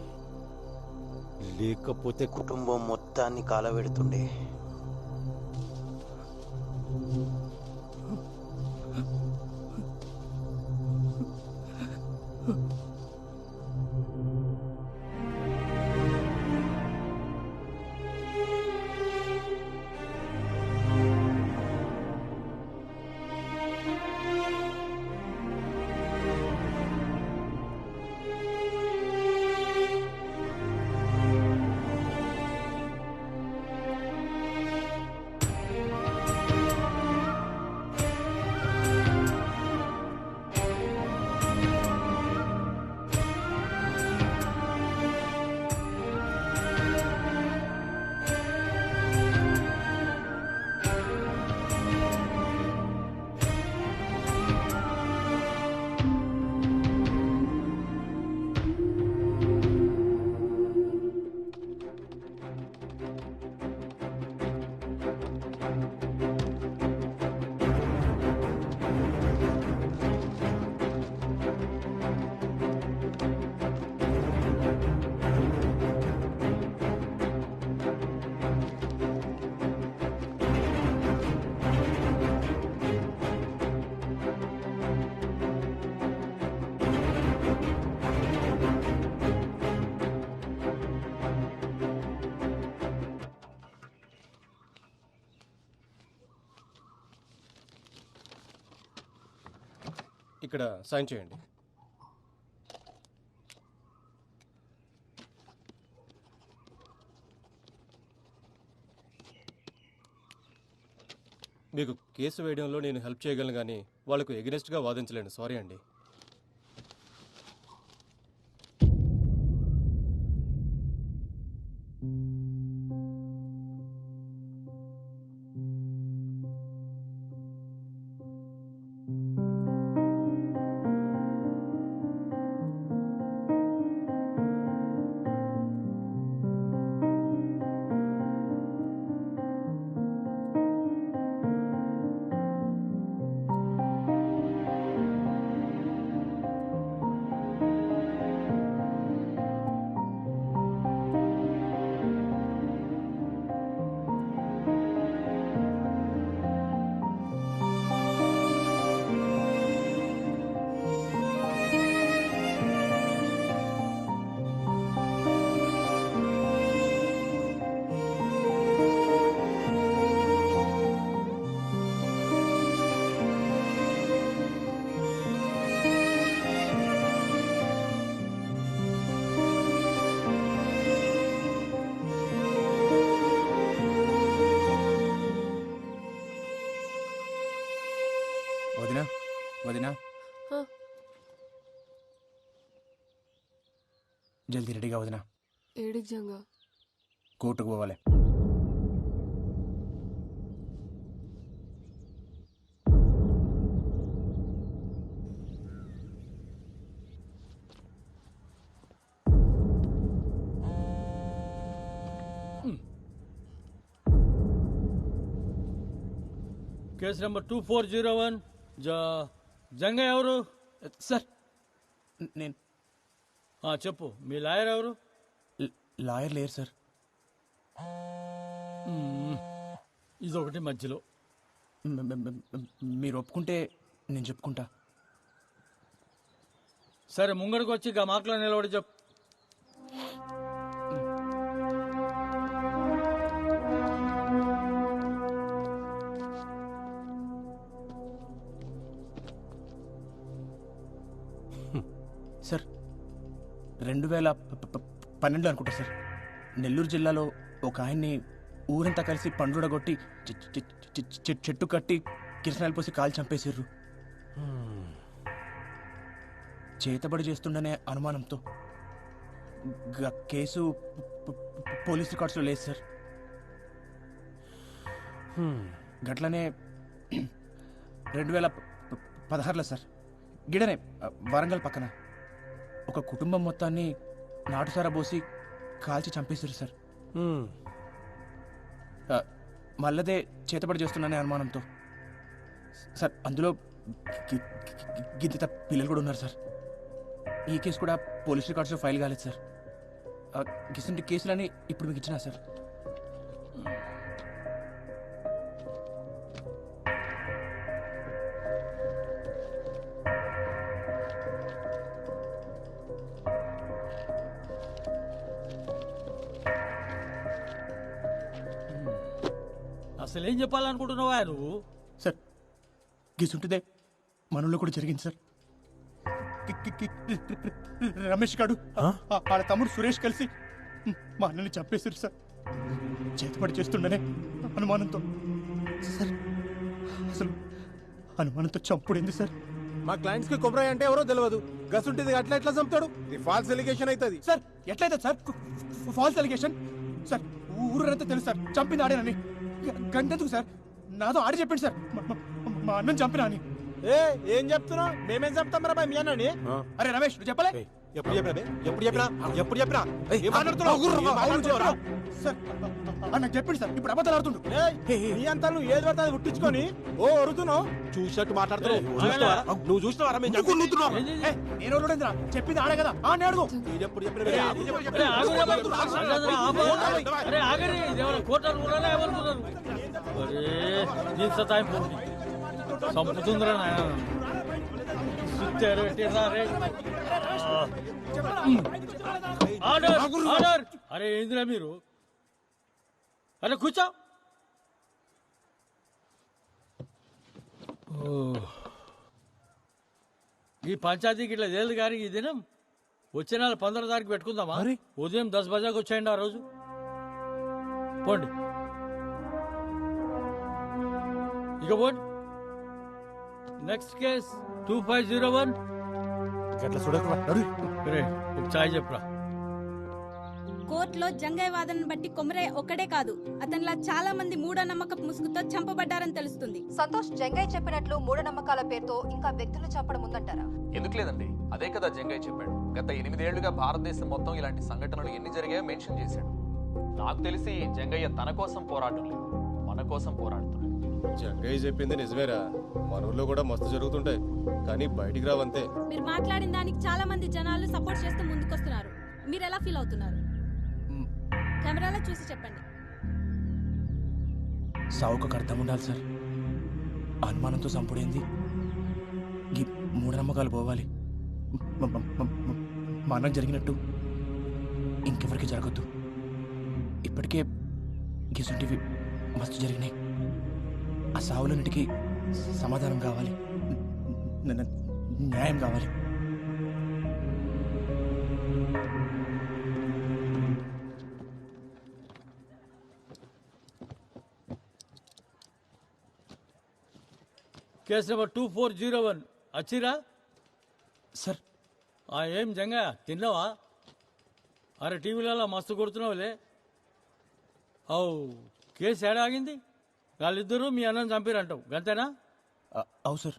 లేకపోతే కుటుంబం మొత్తాన్ని కాలబెడుతుండే. ఇక్కడ సైన్ చేయండి. మీకు కేసు వేయడంలో నేను హెల్ప్ చేయగలను, కానీ వాళ్ళకు ఎగనెస్ట్గా వాదించలేను. సారీ అండి. వదినా వదినా జల్దీ రెడీగా వదినా, ఏడికి జంగా కోర్టుకు పోవాలి. Case number 2401. జంగ ఎవరు సార్? నేను చెప్పు, మీ లాయర్ ఎవరు? లాయర్ లేరు సార్. ఇదొకటి మధ్యలో. మీరు ఒప్పుకుంటే నేను చెప్పుకుంటా. సరే, ముంగడికి వచ్చి గా మార్కులో నిలబడి చెప్పు. సార్ 2012 అనుకుంటా సార్, నెల్లూరు జిల్లాలో ఒక ఆయన్ని ఊరంతా కలిసి పండుగొట్టి చెట్టు కట్టి కిరసనాయలు పోసి కాలు చంపేసిర్రు. చేతబడి చేస్తుండనే అనుమానంతో కేసు పోలీస్ రికార్డ్స్లో లేదు సార్. గట్లనే 2016లో సార్, గిడనే వరంగల్ పక్కన ఒక కుటుంబం మొత్తాన్ని నాటుసారా పోసి కాల్చి చంపేశారు సార్. మళ్ళదే చేతబడి చేస్తున్నానే అనుమానంతో సార్. అందులో గిద్ద పిల్లలు కూడా ఉన్నారు సార్. ఈ కేసు కూడా పోలీస్ రికార్డ్స్లో ఫైల్ కాలేదు సార్. గిసంటి కేసులని ఇప్పుడు మీకు ఇచ్చినా సార్. అసలు ఏం చెప్పాలనుకుంటున్నావా నువ్వు? సార్ గిసుంటిదే మనలో కూడా జరిగింది సార్. రమేష్ గాడు వాళ్ళ తమ్ముడు సురేష్ కలిసి మా అన్నని చంపేశారు సార్. చేతిపడి చేస్తుండనే అనుమానంతో. సార్ అసలు అనుమానంతో చంపుడింది సార్. మా క్లయింట్స్ కి కొమరయ్య అంటే ఎవరో తెలియదు. గసుంటిది అట్లా ఎట్లా చంపుతాడు? ఇది ఫాల్స్ ఎలిగేషన్ అవుతుంది సార్. ఎట్లయితే సార్ ఫాల్స్ ఎలిగేషన్ సార్. ఊరంతా తెలుసు సార్ చంపింది ఆడేనని. గంటెందుకు సార్? నాతో ఆడి చెప్పండి సార్ మా అన్నం చంపినా అని. ఏం చెప్తున్నావు? మేమేం చెప్తాం రా మీ అన్నని? అరే రమేష్ నువ్వు చెప్పలే? ఎప్పుడు చెప్పినా నాకు చెప్పింది సార్. ఇప్పుడు అబద్ధాలు ఆడుతుండు. నీ అంతా నువ్వు ఏది పడతా ఉట్టించుకొని ఓ అరుతున్నావు. చూసినట్టు మాట్లాడుతున్నావు. నువ్వు చూసినావా? నేను ఒరుడేంద్రా? చెప్పింది ఆడే కదా ఆడనే అడుగు. చంపుతుందిరా నాయన. అరే ఏందిరా మీరు? అరే కూర్చో. ఈ పంచాయతీకి ఇట్లా లేదు కానీ ఈ దినం వచ్చే నెల 15 తారీఖు పెట్టుకుందామా? ఉదయం 10 బజాకి వచ్చేయండి ఆ రోజు. పోండి ఇక పోండి. Next case 2501. ఒక చాయ్ చెప్పురా. కోర్టులో జంగయ్య వాదనను బట్టి కొమరయ్య ఒక్కడే కాదు, అతనిలా చాలా మంది మూఢనమ్మకపు ముసుగుతో చంపబడ్డారని తెలుస్తుంది. సంతోష్, జంగయ్య చెప్పినట్లు మూఢనమ్మకాల పేరుతో ఇంకా వ్యక్తులు చంపడం ఉందంటారా? ఎందుకు లేదండి, అదే కదా జంగయ్య చెప్పాడు. గత 8 ఏళ్లుగా భారతదేశం మొత్తం ఇలాంటి సంఘటనలు ఎన్ని జరిగాయో మెన్షన్ చేశాడు. నాకు తెలిసి జంగయ్య తన కోసం పోరాటం లేదు, మన కోసం పోరాడుతున్నాడు. జంగయ్య చెప్పింది నిజమేరా. మన ఊర్లో కూడా మస్తు జరుగుతుంటాయి, కానీ బయటికి రావంతే. మీరు మాట్లాడిన దానికి చాలా మంది జనాలు సపోర్ట్ చేస్తూ ముందుకొస్తున్నారు. మీరు ఎలా ఫీల్ అవుతున్నారు? కెమెరాలో చూసి చెప్పండి. సావుకు అర్థం ఉండాలి సార్. అనుమానంతో చంపుడేంది? ఈ మూఢనమ్మకాలు పోవాలి. మా అన్నం జరిగినట్టు ఇంకెవరికి జరగద్దు. ఇప్పటికే గిసుంటివి మస్తు జరిగినాయి. ఆ సావులన్నిటికీ సమాధానం కావాలి, న్యాయం కావాలి. కేసు నెంబర్ 2401 వచ్చిరా సార్. ఏం జంగా తిన్నావా? అరే టీవీలలో మస్తు కొడుతున్నావులే. కేసు ఏడా ఆగింది? వాళ్ళిద్దరూ మీ అన్నం చంపిరంటావు గంతేనా? అవు సార్.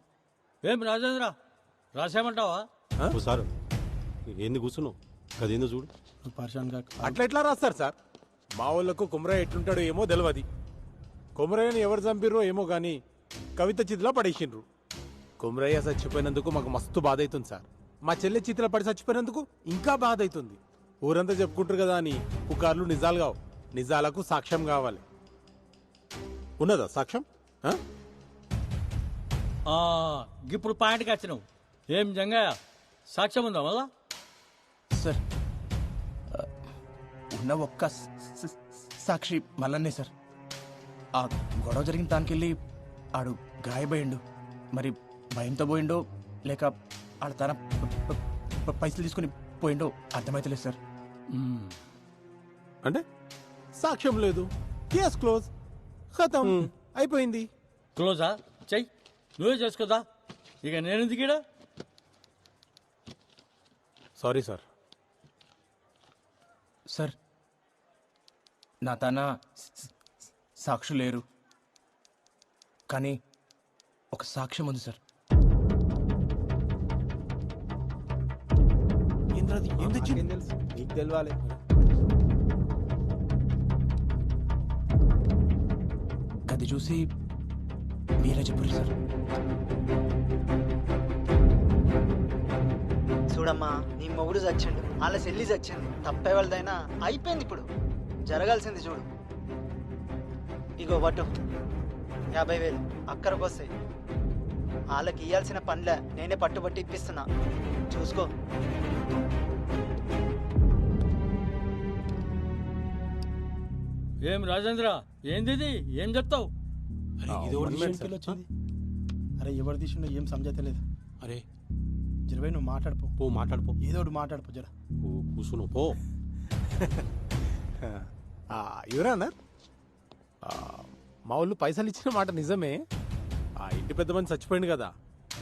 ఏం రాజేంద్ర రాసామంటావా? సార్ ఏంది కూర్చున్నావు? అదేందో చూడు. అట్లా ఎట్లా రాస్తారు సార్? మా వాళ్ళకు కుమరయ్య ఎట్లుంటాడో ఏమో తెలియదు. కుమరయ్యని ఎవరు చంపిర్రో ఏమో గాని కవిత చితిలో పడేసిండ్రు. కుమరయ్య చచ్చిపోయినందుకు మాకు మస్తు బాధ అవుతుంది సార్. మా చెల్లె చితిలో పడి చచ్చిపోయినందుకు ఇంకా బాధ అవుతుంది. ఊరంతా చెప్పుకుంటారు కదా అని పుకార్లు నిజాలు కావు. నిజాలకు సాక్ష్యం కావాలి. ఉన్నదా సాక్ష్యం? ఇప్పుడు పాయింట్కి వచ్చినావు. ఏం జంగయ్య సాక్ష్యం ఉందా మళ్ళా? సార్ ఉన్న ఒక్క సాక్షి మల్లన్నే సార్. ఆ గొడవ జరిగిన దానికెళ్ళి ఆడు గాయపోయిండు. మరి భయంతో పోయిండో లేక ఆడ తన పైసలు తీసుకుని పోయిండో అర్థమైతలేదు సార్. అంటే సాక్ష్యం లేదు, కేస్ క్లోజ్, ఖతం, అయిపోయింది. క్లోజా? చెయ్యి, నువ్వే చేసుకోదా. ఇక నేను దిగిడా. Sorry sir. సార్ నా తన సాక్షులు లేరు, కానీ ఒక సాక్ష్యం ఉంది సార్. నీకు తెలవాలి. అది చూసి మీరే చెప్పారు సార్. చూడమ్మా నీ మొగుడు చచ్చిండు, వాళ్ళ చెల్లి చచ్చింది. తప్పే వాళ్ళదైనా అయిపోయింది ఇప్పుడు. జరగాల్సింది చూడు. ఇగో వటు 50,000 అక్కడికి వస్తాయి. వాళ్ళకి ఇయ్యాల్సిన పనిలే నేనే పట్టుబట్టి ఇప్పిస్తున్నా, చూసుకో. ఏం రాజేంద్ర, ఏంది ఏం చెప్తావు? అరే ఎవరు తీసిండో ఏం సమజతలేదు. అరే జరవై నువ్వు మాట్లాడిపో. పో మాట్లాడిపో, ఏదో ఒకటి మాట్లాడిపో జర. కూర్చును పో. యువరానా మా వాళ్ళు పైసలు ఇచ్చిన మాట నిజమే. ఆ ఇంటి పెద్ద మంది చచ్చిపోయింది కదా,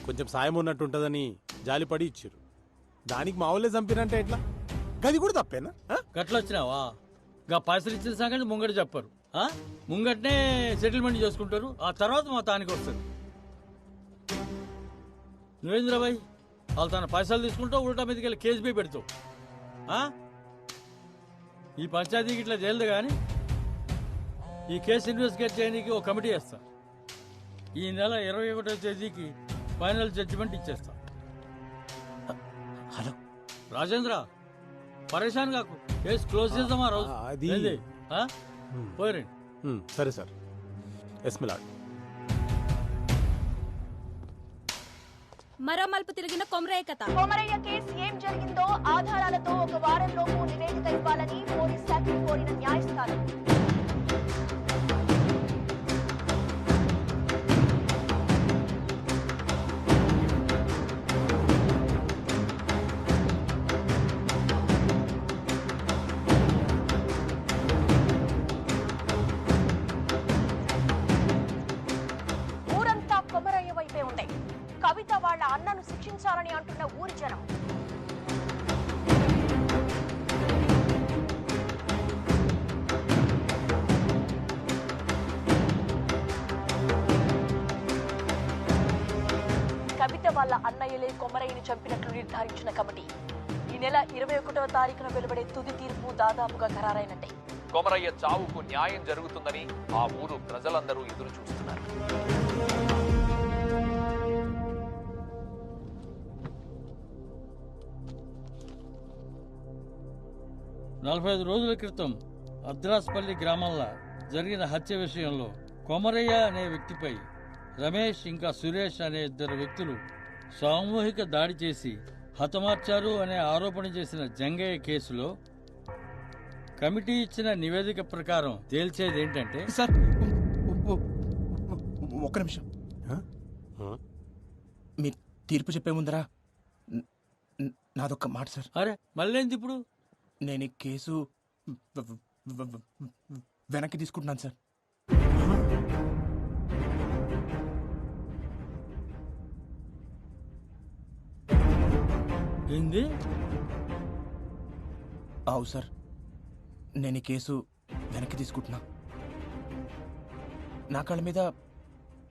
కొంచెం సాయం ఉన్నట్టు ఉంటుందని జాలిపడి ఇచ్చారు. దానికి మా వాళ్ళే చంపినంటే ఎట్లా? గది కూడా తప్పేనా? గట్లొచ్చినావా? గా పైసలు ఇచ్చిన సంగతి ముంగట చెప్పరు. ముంగటనే సెటిల్మెంట్ చేసుకుంటారు, ఆ తర్వాత మా తానికి వస్తారు. నువ్వేంద్రబాయ్ వాళ్ళు తన పైసలు తీసుకుంటావు, ఉల్టా మీదకి వెళ్ళి కేసు బీ పెడతావు. ఈ పంచాయతీకి ఇట్లా చేయలేదు కానీ ఈ కేసు ఇన్వెస్టిగేట్ చేయడానికి ఒక కమిటీ వేస్తా. ఈ నెల 21వ తేదీకి ఫైనల్ జడ్జిమెంట్ ఇచ్చేస్తా. హలో రాజేంద్ర, పరేషాన్ కాకు, కేసు క్లోజ్ చేద్దామా రోజు? పోయి సరే సార్. ఎస్మిలాడ్ మరో మలుపు తిరిగిన కొమరయ్య కథ. కొమరయ్య కేసు ఏం జరిగిందో ఆధారాలతో 1 వారంలోపు నివేదిక ఇవ్వాలని పోలీస్ శాఖ కోరిన న్యాయస్థానం. ఊరంతా కొమరయ్య వైపే ఉంది. కవిత వాళ్ళ అన్నను శిక్షించాలని అంటున్న ఊరి జనం. కవిత వాళ్ళ అన్నయ్యలే కొమరయ్యని చంపినట్లు నిర్ధారించిన కమిటీ ఈ నెల 21వ తారీఖున వెలువడే తుది తీర్పు దాదాపుగా ఖరారైనట్టే. కొమరయ్య చావుకు న్యాయం జరుగుతుందని ఆ ఊరు ప్రజలందరూ ఎదురు చూస్తున్నారు. నలభై 5 రోజుల క్రితం అద్రాస్పల్లి గ్రామంలో జరిగిన హత్య విషయంలో కొమరయ్య అనే వ్యక్తిపై రమేష్ ఇంకా సురేష్ అనే 2 వ్యక్తులు సామూహిక దాడి చేసి హతమార్చారు అనే ఆరోపణ చేసిన జంగయ్య కేసులో కమిటీ ఇచ్చిన నివేదిక ప్రకారం తేల్చేది ఏంటంటే, సార్ ఒక్క నిమిషం. మీరు తీర్పు చెప్పే ముందరా నాదొక్క మాట సార్. అరే మళ్ళేంది ఇప్పుడు? నేను ఈ కేసు వెనక్కి తీసుకుంటున్నాను సార్. ఏంది? అవు సార్, నేను ఈ కేసు వెనక్కి తీసుకుంటున్నా. నా కాళ్ళ మీద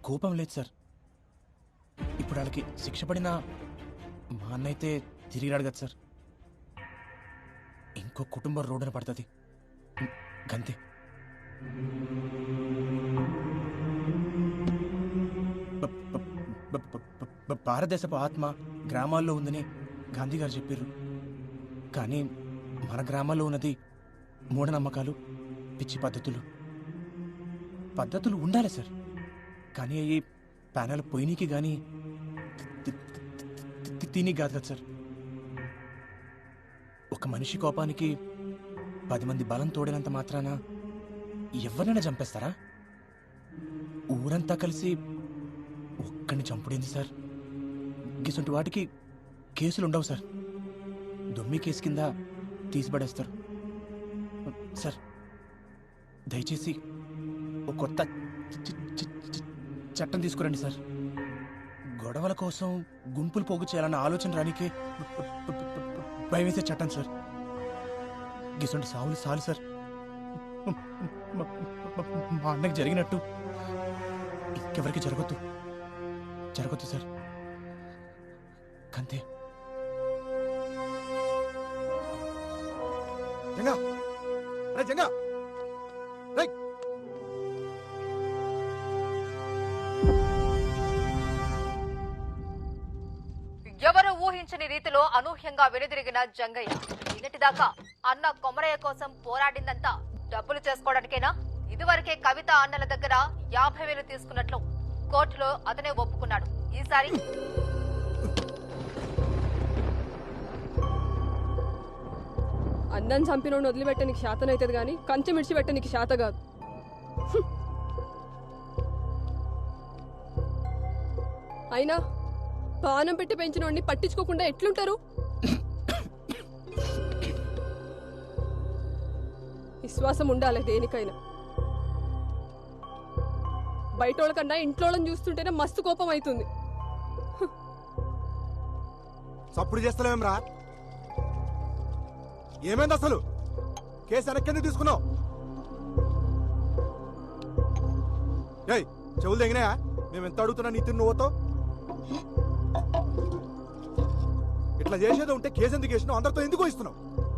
కోపం లేదు సార్. ఇప్పుడు వాళ్ళకి శిక్ష పడినా మా అన్న అయితే తిరిగి రాడు కదా సార్. ఇంకో కుటుంబం రోడ్డున పడుతుంది గంతే. భారతదేశపు ఆత్మ గ్రామాల్లో ఉందని గాంధీ గారు చెప్పారు. కానీ మన గ్రామాల్లో ఉన్నది మూఢనమ్మకాలు, పిచ్చి పద్ధతులు ఉండాలి సార్. కానీ అవి ప్యానల్ పొయ్యికి కానీ తిని కాదు కదా సార్. ఒక మనిషి కోపానికి 10 మంది బలం తోడినంత మాత్రాన ఎవరినైనా చంపేస్తారా? ఊరంతా కలిసి ఒక్కడిని చంపుడేంది సార్? గిసంటి వాటికి కేసులు ఉండవు సార్. దొమ్మి కేసు కింద తీసిపడేస్తారు సార్. దయచేసి ఒక కొత్త చట్టం తీసుకురండి సార్. గొడవల కోసం గుంపులు పోగు చేయాలన్న ఆలోచన రానికే భయం వేసే చట్టం సార్. గిసంటి సావులు సాలు సార్. మా అన్నకి జరిగినట్టు ఇంకెవరికి జరగొద్దు సార్. అంతే. జంగా, అరే జంగా, రేయ్. ఎవరు ఊహించ ఊహించని రీతిలో అనూహ్యంగా వెనుదిరిగిన జంగయ్య. నిన్నటిదాకా అన్న కొమరయ్య కోసం పోరాడిందంతా డబ్బులు చేసుకోవడానికేనా? ఇదివరకే కవిత అన్నల దగ్గర 50,000 తీసుకున్నట్లు కోర్టులో అతనే ఒప్పుకున్నాడు. ఈసారి అన్నం చంపినోడిని వదిలిపెట్ట నీకు శాతం అవుతుంది కానీ కంచె మిడిచిపెట్ట నీకు శాత కాదు. అయినా పానం పెట్టి పెంచినోడిని పట్టించుకోకుండా ఎట్లుంటారు? విశ్వాసం ఉండాలి దేనికైనా. బయట వాళ్ళకన్నా ఇంట్లో వాళ్ళని చూస్తుంటేనే మస్తు కోపం అవుతుంది. సప్పుడు చేస్తలేమరా? ఏమైంది అసలు? కేసు వెనక్కి తీసుకున్నావు? ఏయ్ చెవులు తెగినాయా? మేము ఎంత అడుగుతున్నా నీ తిన్ను నువ్వుతో ఇట్లా చేసేదో ఉంటే కేసు ఎందుకు వేసినావు? అందరితో ఎందుకు ఇస్తున్నావు?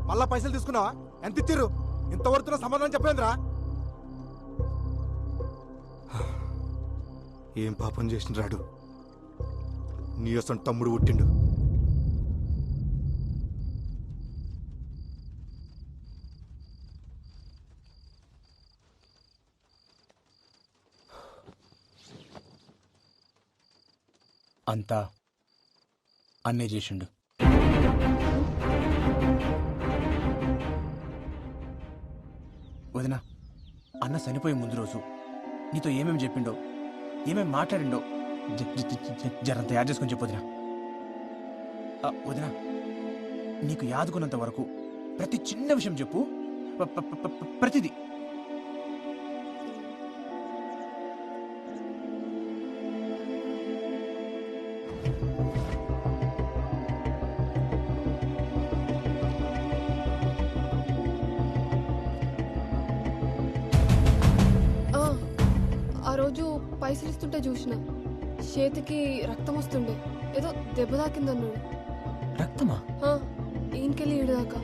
మళ్ళా పైసలు తీసుకున్నావా? ఎంత ఇచ్చిర్రు? ఇంతవరకు సమాధానం చెప్పలేదురా? ఏం పాపం చేసిన రాడు? నీ అసలు తమ్ముడు పుట్టిండు. అంతా అన్నే చేసిండు. వదినా, అన్న చనిపోయే ముందు రోజు నీతో ఏమేమి చెప్పిండో, ఏమేమి మాట్లాడిండో జరంత యాడ్ చేసుకొని చెప్పు వదినా. వదినా, నీకు యాదుకున్నంత వరకు ప్రతి చిన్న విషయం చెప్పు. ప్రతిదీ. ఆ రోజు పైసలు ఇస్తుంటే చూసిన చేతికి రక్తం వస్తుండే. ఏదో దెబ్బ తాకిందన్నాడు. రక్తమా? ఈయనకెళ్ళి ఈడదాకా.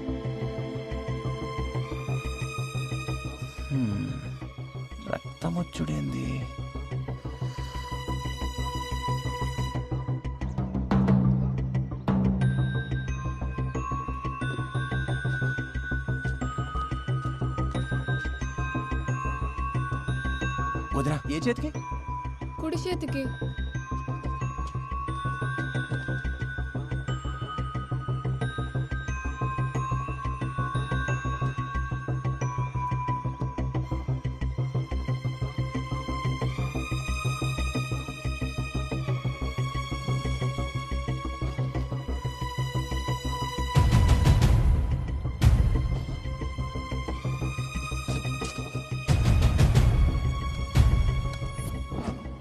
రక్తం వచ్చుడేంది? వదినా, ఏ చేతికి? కుడి చేతికి.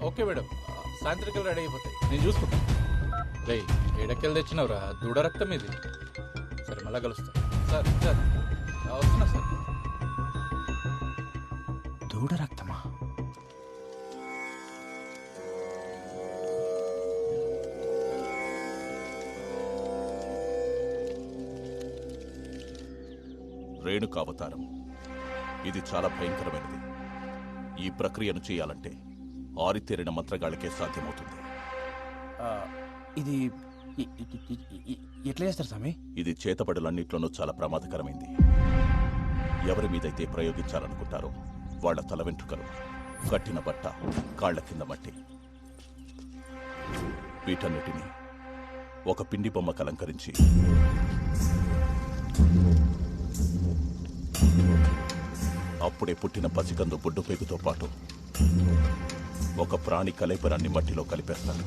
ఓకే మేడం, సాయంత్రికలు రెడీ అయిపోతాయి, నేను చూసుకుంటాను. రే, ఏడకెళ్ళి తెచ్చినవరా? దూడ రక్తం ఇది. సరే, మళ్ళా కలుస్తా. సార్ సార్ వస్తున్నా సార్. దూడ రక్తమా? రేణుకావతారం ఇది చాలా భయంకరమైనది. ఈ ప్రక్రియను చేయాలంటే ఆరితేరిన మంత్రగాళ్ళకే సాధ్యమవుతుంది. ఇది ఎట్లా చేస్తారు స్వామి? ఇది చేతబడులన్నిట్లోనూ చాలా ప్రమాదకరమైంది. ఎవరి మీదైతే ప్రయోగించాలనుకుంటారో వాళ్ల తల వెంట్రుకలు, కట్టిన బట్ట, కాళ్ల కింద మట్టి, వీటన్నిటినీ ఒక పిండి బొమ్మకు అలంకరించి అప్పుడే పుట్టిన పసికందు బొడ్డు పేగుతో పాటు ఒక ప్రాణి కలేపరాన్ని మట్టిలో కలిపేస్తారు.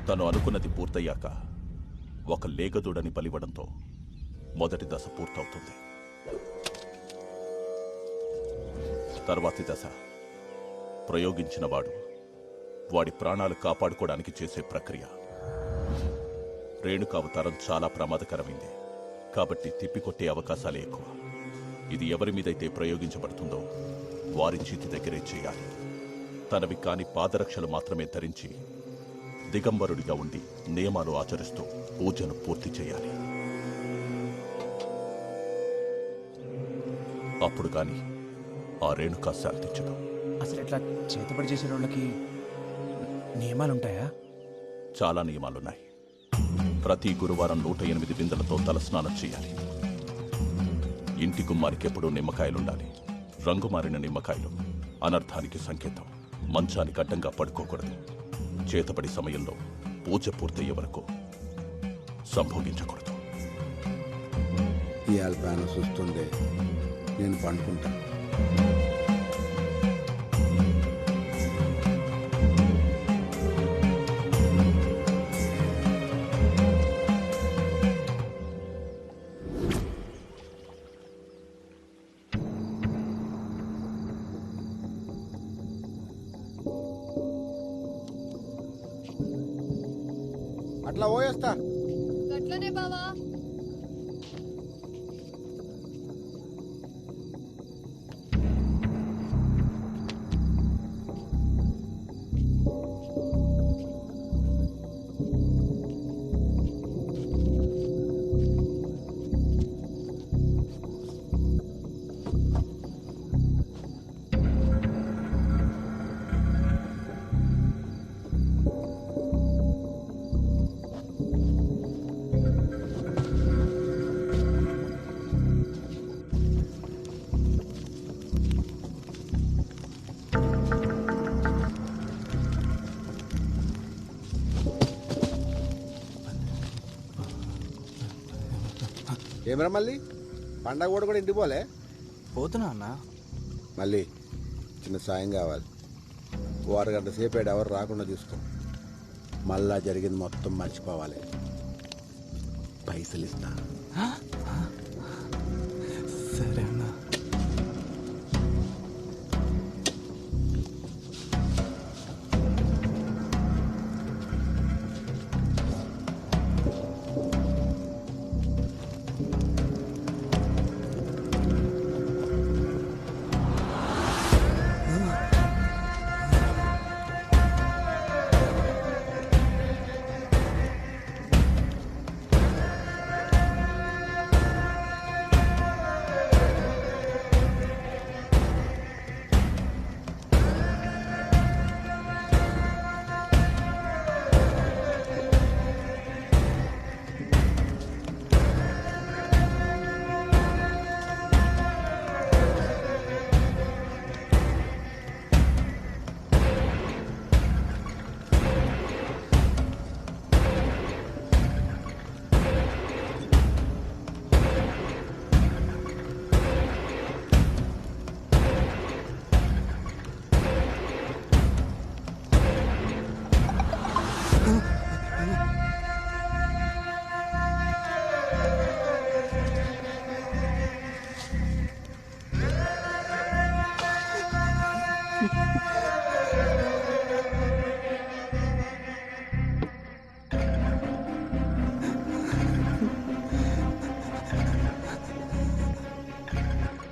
తను అనుకున్నది పూర్తయ్యాక ఒక లేగదూడని బలివ్వడంతో మొదటి దశ పూర్తవుతుంది. తర్వాతి దశ ప్రయోగించిన వాడి ప్రాణాలు కాపాడుకోవడానికి చేసే ప్రక్రియ. రేణుక అవతారం చాలా ప్రమాదకరమైంది కాబట్టి తిప్పికొట్టే అవకాశాలే ఎక్కువ. ఇది ఎవరి మీదైతే ప్రయోగించబడుతుందో వారి చేతి దగ్గరే చేయాలి. తనవి కాని పాదరక్షలు మాత్రమే ధరించి దిగంబరుడిగా ఉండి నియమాలు ఆచరిస్తూ పూజను పూర్తి చేయాలి. అప్పుడు గాని ఆ రేణుక శాంతించదు. అసలు ఇట్లా చేతబడి చేసే వాళ్ళకి నియమాలుంటాయా? చాలా నియమాలున్నాయి. ప్రతి గురువారం 108 బిందెలతో తలస్నానం చేయాలి. ఇంటి గుమ్మానికి ఎప్పుడూ నిమ్మకాయలుండాలి. రంగు మారిన నిమ్మకాయలు అనర్థానికి సంకేతం. మంచానికి అడ్డంగా పడుకోకూడదు. చేతబడి సమయంలో పూజ పూర్తయ్యే వరకు సంభోగించకూడదు. ఇవాళ ప్రాణం చూస్తుండే నేను పండుకుంటా. అట్లా పోయేస్తా. గట్లనే బావా. ఏమరా మళ్ళీ పండగ కూడా ఇంటికి పోలే? పోతున్నా అన్న. మళ్ళీ చిన్న సాయం కావాలి. ఓ అరగంట సేపు ఎవరు రాకుండా చూసుకో. మళ్ళా జరిగింది మొత్తం మర్చిపోవాలి. పైసలు ఇస్తా. సరే అన్న.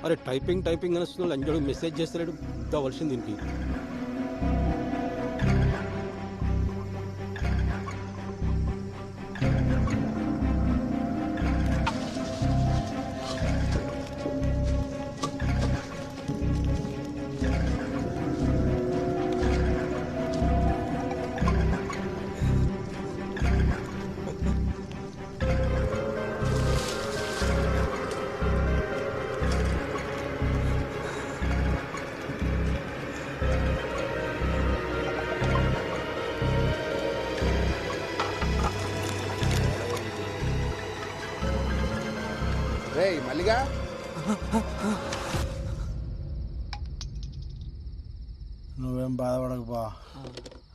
అరే టైపింగ్ అని వస్తున్నాడు. అంజడు మెసేజ్ చేస్తలేడు. కావాల్సింది దీనికి. రేయ్ మల్లిగా, నువ్వేం బాధపడకు బా.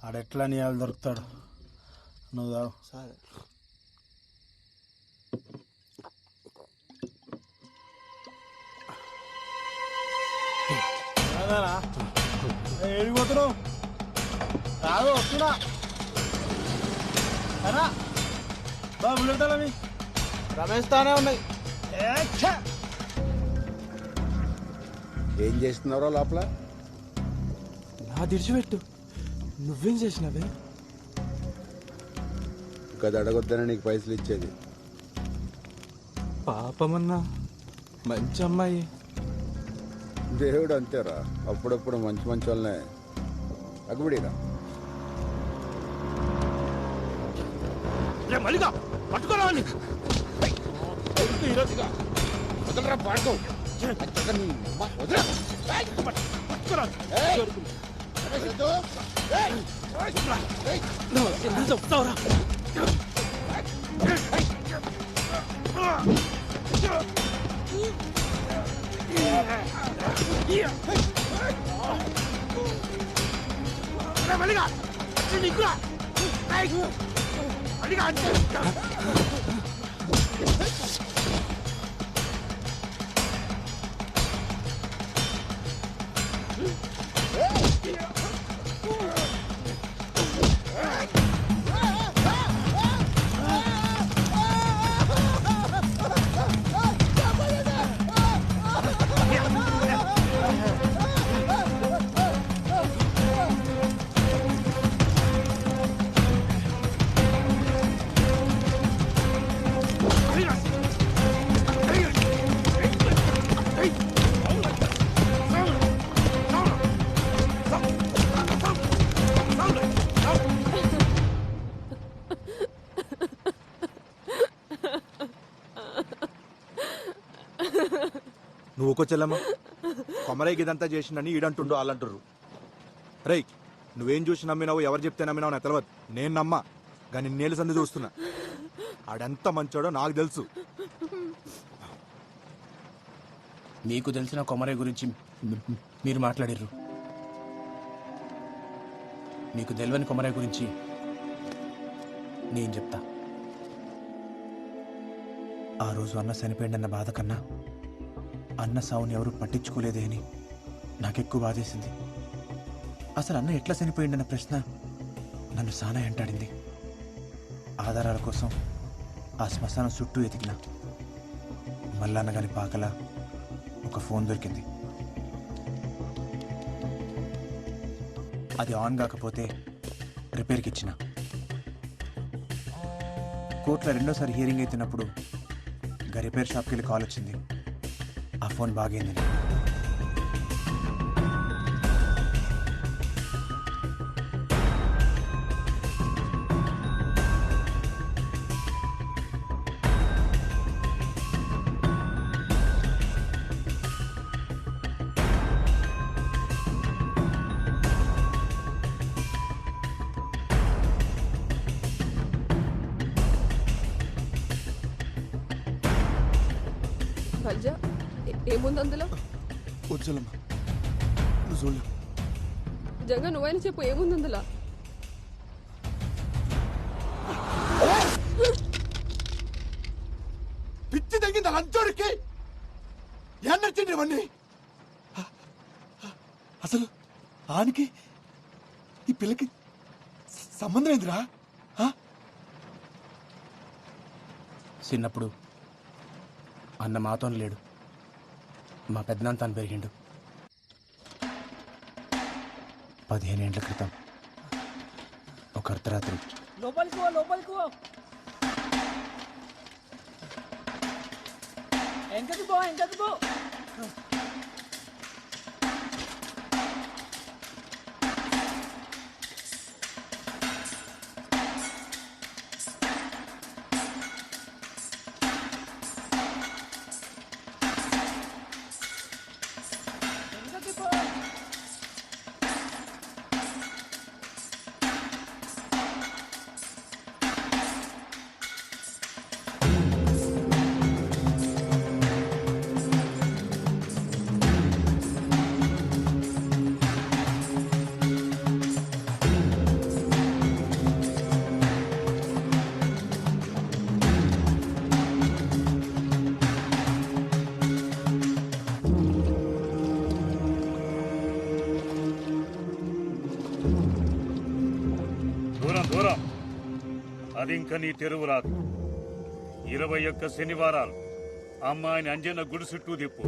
ఆడెట్లా నీ వాళ్ళు దొరుకుతాడు. నువ్వు తాగు. సరే. ఏడిపోతున్నావు రాదు వస్తున్నా అనా బా బుల్లెట్టాలని రమేష్ తానే ఉన్నాయి ఏం చేస్తున్నారో లోపల? నా దిడిచిపెట్టు, నువ్వేం చేసినావే? గది అడగొద్దనే నీకు పైసలు ఇచ్చేది. పాపమన్నా మంచి అమ్మాయి. దేవుడు అంతేరా, అప్పుడప్పుడు మంచి మంచి వాళ్ళనే అగ్గుబడిరా. మళ్ళీగా పట్టుకోరా ఈరోజుగా వదలరా పాడుకో పట్టుకోరా. చెప్తావురా మళ్ళీగా నీకురా మళ్ళీగా అంటే నువ్వు ఒక చెల్లమ్మ కొమరైకి ఇదంతా చేసిందని ఈడంటుండు వాళ్ళంటుర్రు. రేయ్ నువ్వేం చూసి నమ్మినావు, ఎవరు చెప్తే నమ్మినావు నాకు తెలియదు. నేను నమ్మా కానీ నేలు సంది చూస్తున్నా. ఆడెంత మంచోడో నాకు తెలుసు. మీకు తెలిసిన కొమరై గురించి మీరు మాట్లాడారు. మీకు తెలియని కొమరై గురించి నేను చెప్తా. ఆ రోజు అన్న చనిపోయిందన్న బాధ కన్నా అన్న సావుని ఎవరు పట్టించుకోలేదే అని నాకెక్కువ బాధేసింది. అసలు అన్న ఎట్లా చనిపోయిందన్న ప్రశ్న నన్ను సానా వెంటాడింది. ఆధారాల కోసం ఆ శ్మశానం చుట్టూ ఎతికిన మల్లన్న గారి పాకల ఒక ఫోన్ దొరికింది. అది ఆన్ కాకపోతే రిపేర్కి ఇచ్చిన. కోర్టులో రెండోసారి హియరింగ్ అవుతున్నప్పుడు గా రిపేర్ షాప్కి వెళ్ళి కాల్ వచ్చింది. ఆ ఫోన్ బాగైంది. ఏముంది అందులో? వచ్చలమ్మా నువ్వు చూడలేవు. జగ నువ్వైనా చెప్పు, ఏముంది అందులో? పిచ్చి తగ్గింది లంచోడికి. ఎన్నొచ్చింది ఇవన్నీ? అసలు ఆనికి ఈ పిల్లకి సంబంధం ఏందిరా? చిన్నప్పుడు అన్న మాతో లేడు, మా పెద్దనాన్న తాను పెరిగిండు. 15 ఏళ్ల క్రితం ఒక అర్ధరాత్రి లోపలికి ఎంకది పో అది ఇంకా నీ తెరువు రాదు. 21 శనివారాలు అమ్మాయిని అంజన్న గుడి చుట్టూ తిప్పు.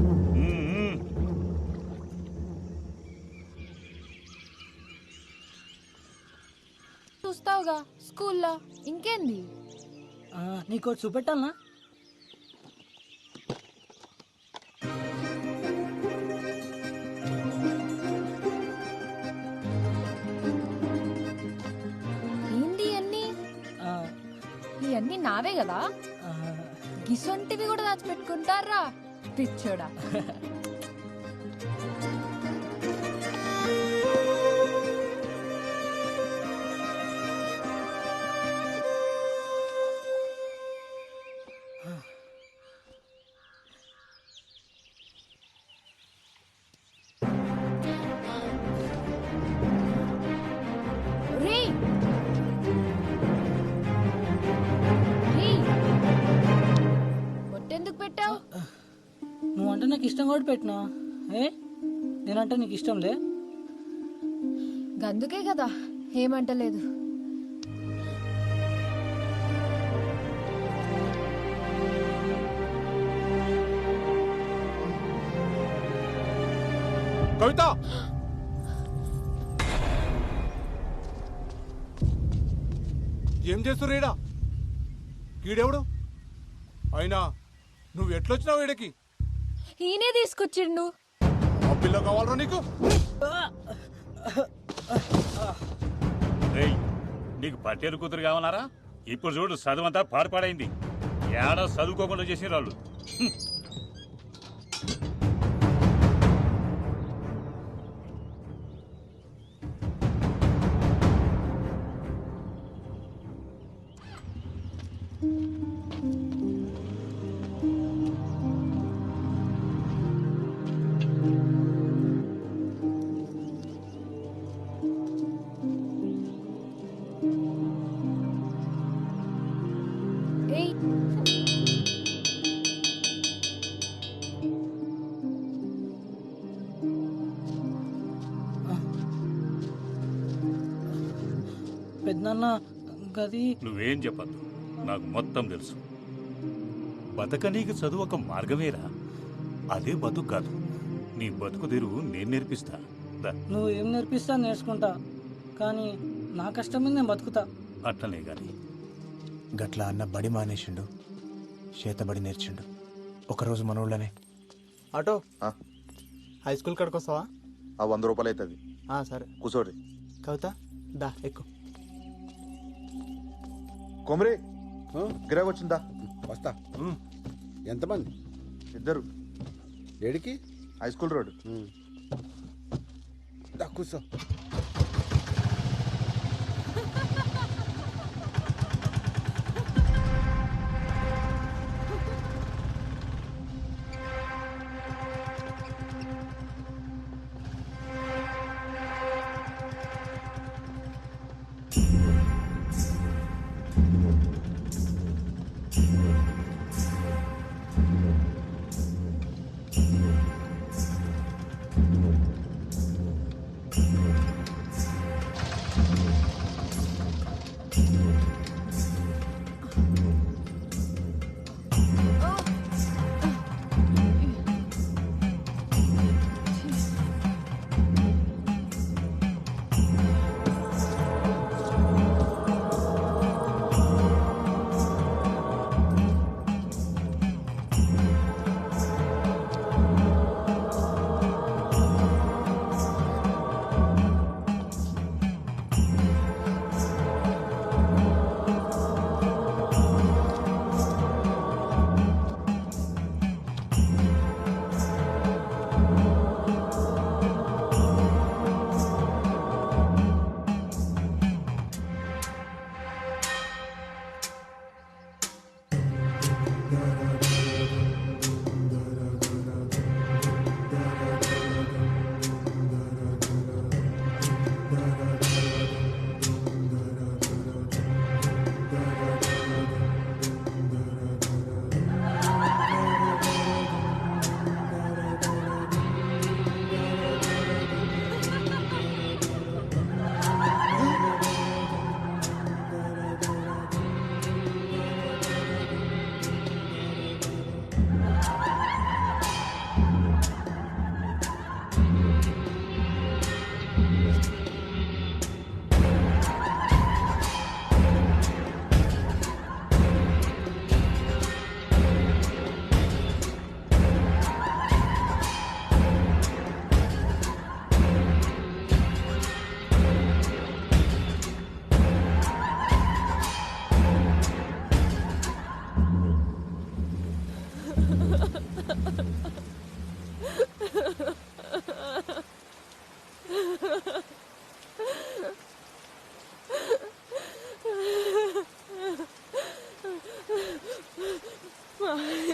చూస్తావుగా స్కూల్లో ఇంకేంది. నీకు చూపెట్టాలనా? ఏంది అన్ని ఇవన్నీ నావే కదా. గిసొంటివి కూడా దాచిపెట్టుకుంటారా పిచ్చోడా. ఎందుకు పెట్టావు? నువ్వంటే నాకు ఇష్టం కూడా పెట్టినా. నేనంటే నీకు ఇష్టం లే. గందుకే కదా ఏమంటలేదు. కవిత, ఏం చేస్తుర్రు ఈడ? ఈడెవడు? అయినా నువ్వు ఎట్లొచ్చినావు ఈడకి? ఈయనే తీసుకొచ్చిండు. ఆ పిల్ల కావాలరా నీకు? నీకు పట్టేరు కూతురు కావాలరా? ఇప్పుడు చూడు చదువంతా పాడుపాడైంది. ఏడా చదువుకోకుండా చేసిన వాళ్ళు. పెద్దన్న గది నువ్వేం చెప్పద్దు, నాకు మొత్తం తెలుసు. బతకనీకి చదువు ఒక మార్గమేరా, అదే బతుకు కాదు. నీ బతుకు తెరువు నేను నేర్పిస్తా. నువ్వు ఏం నేర్పిస్తా నేర్చుకుంటా, కానీ నా కష్టం మీద నేను బతుకుతా. అట్లనే గాని గట్లా అన్న బడి మానేసిండు, చేతబడి నేర్చిండు. ఒకరోజు మన ఊళ్ళోనే. ఆటో హై స్కూల్ కాడికి వస్తావా? 100 రూపాయలు అవుతుంది. సరే కూర్చోడి. కవిత దా ఎక్కు. కొమరే గిరాకి వచ్చిందా? వస్తా. ఎంతమంది? 2. ఏడికి? High school road. దా కూర్చో.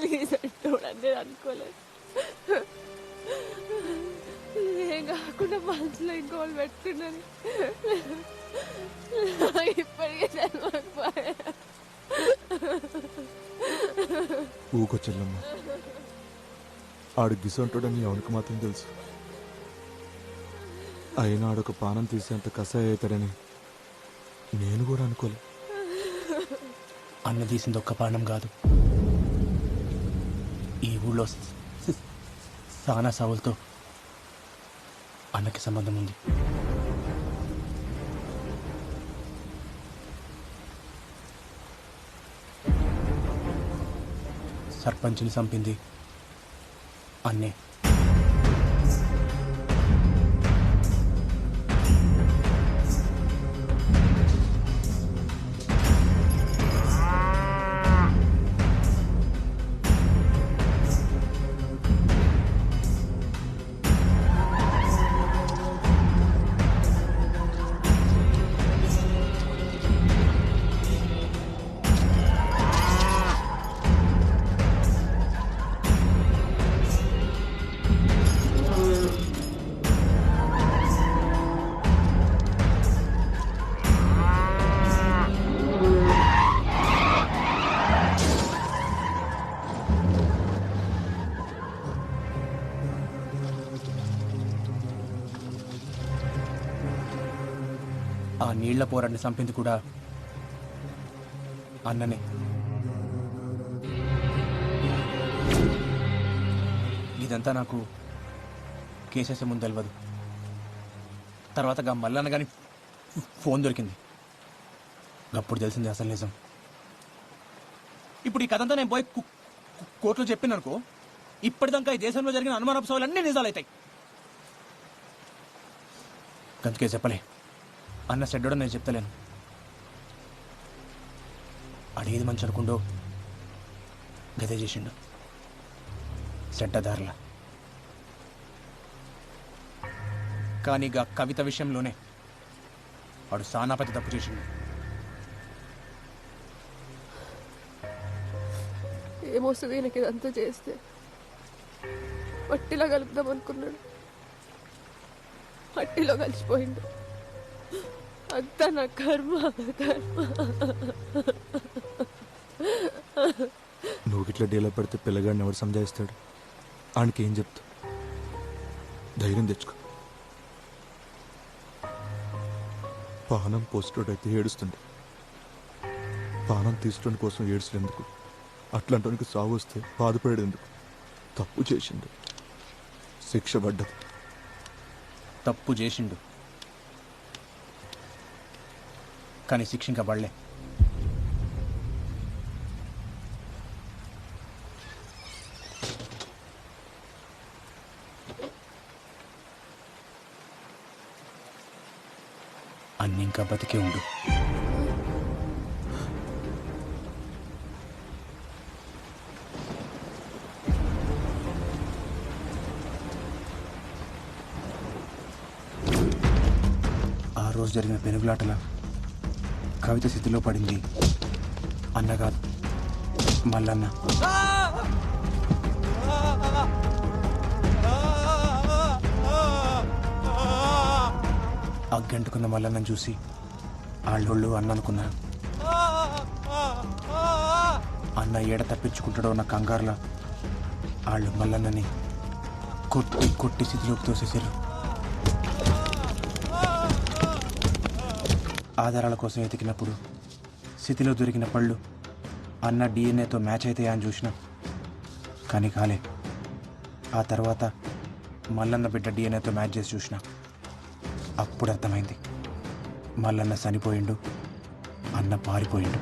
ప్లీజ్ చూడండి నేను అనుకోలేదు. ఏం కాకుండా మనసులో ఇంకోళ్ళు పెట్టుకున్నది ఇప్పటికే చదవకపోయా. ఊకొచ్చెల్లమ్మ, ఆడు గిసంటాడని ఎవరికి మాత్రం తెలుసు. అయినా ఆడొక పానం తీసేంత కసాయి అవుతాడని నేను కూడా అనుకోలే. అన్న తీసింది ఒక్క పానం కాదు, ఈ ఊళ్ళో సానా సావులతో అన్నకి సంబంధం ఉంది. సర్పంచ్ని చంపింది అన్నే. ఆ నీళ్ల పోరాన్ని చంపింది కూడా అన్ననే. ఇదంతా నాకు కేసేసే ముందు తెలియదు. తర్వాత మల్లన్న కానీ ఫోన్ దొరికింది, అప్పుడు తెలిసింది అసలు నిజం. ఇప్పుడు ఈ కథంతా నేను పోయి కోర్టులో చెప్పిననుకో, ఇప్పటిదాకా ఈ దేశంలో జరిగిన అనుమానపు అన్నీ నిజాలు అవుతాయి. అందుకే చెప్పలే. అన్న సెడ్డోడో నేను చెప్తలేను. అడిగేది మంచి అనుకుండో గదే చేసిండు సెడ్డదారులా. కానీ గా కవిత విషయంలోనే వాడు సానాపతి తప్పు చేసిండు. ఏమొస్తుంది ఈయనకి ఇదంతా చేస్తే? మట్టిలో కలుపుదాం అనుకున్నాడు, మట్టిలో కలిసిపోయిండు. అంతా నా కర్మ కర్మ. నువ్వు ఇట్లా డీలో పడితే పిల్లగాడిని ఎవరు సంజాయిస్తాడు? ఆయనకి ఏం చెప్తా? ధైర్యం తెచ్చుకో. పానం పోస్టోడైతే ఏడుస్తుండే, పానం తీసుకోవడం కోసం ఏడుచులేందుకు? అట్లాంటి సాగు వస్తే బాధపడేందుకు? తప్పు చేసిండు, శిక్ష పడ్డది. తప్పు చేసిండు కానీ శిక్ష ఇంకా పడలే. అన్ని ఇంకా బతికే ఉండు. ఆ రోజు జరిగిన పెనుగులాటల కవిత స్థితిలో పడింది అన్నగా మల్లన్న. అగ్గంటుకున్న మల్లన్నను చూసి ఆళ్ళోళ్ళు అన్న అనుకున్నారు. అన్న ఏడ తప్పించుకుంటాడో ఉన్న కంగారులా వాళ్ళు మల్లన్నని కొట్టి కొట్టి స్థితిలోకి తోసేసారు. ఆధారాల కోసం వెతికినప్పుడు స్థితిలో దొరికిన పళ్ళు అన్న డిఎన్ఏతో మ్యాచ్ అవుతాయా అని చూసినా కానీ కాలే. ఆ తర్వాత మల్లన్న బిడ్డ డిఎన్ఏతో మ్యాచ్ చేసి చూసినా అప్పుడు అర్థమైంది, మల్లన్న చనిపోయిండు, అన్న పారిపోయిండు.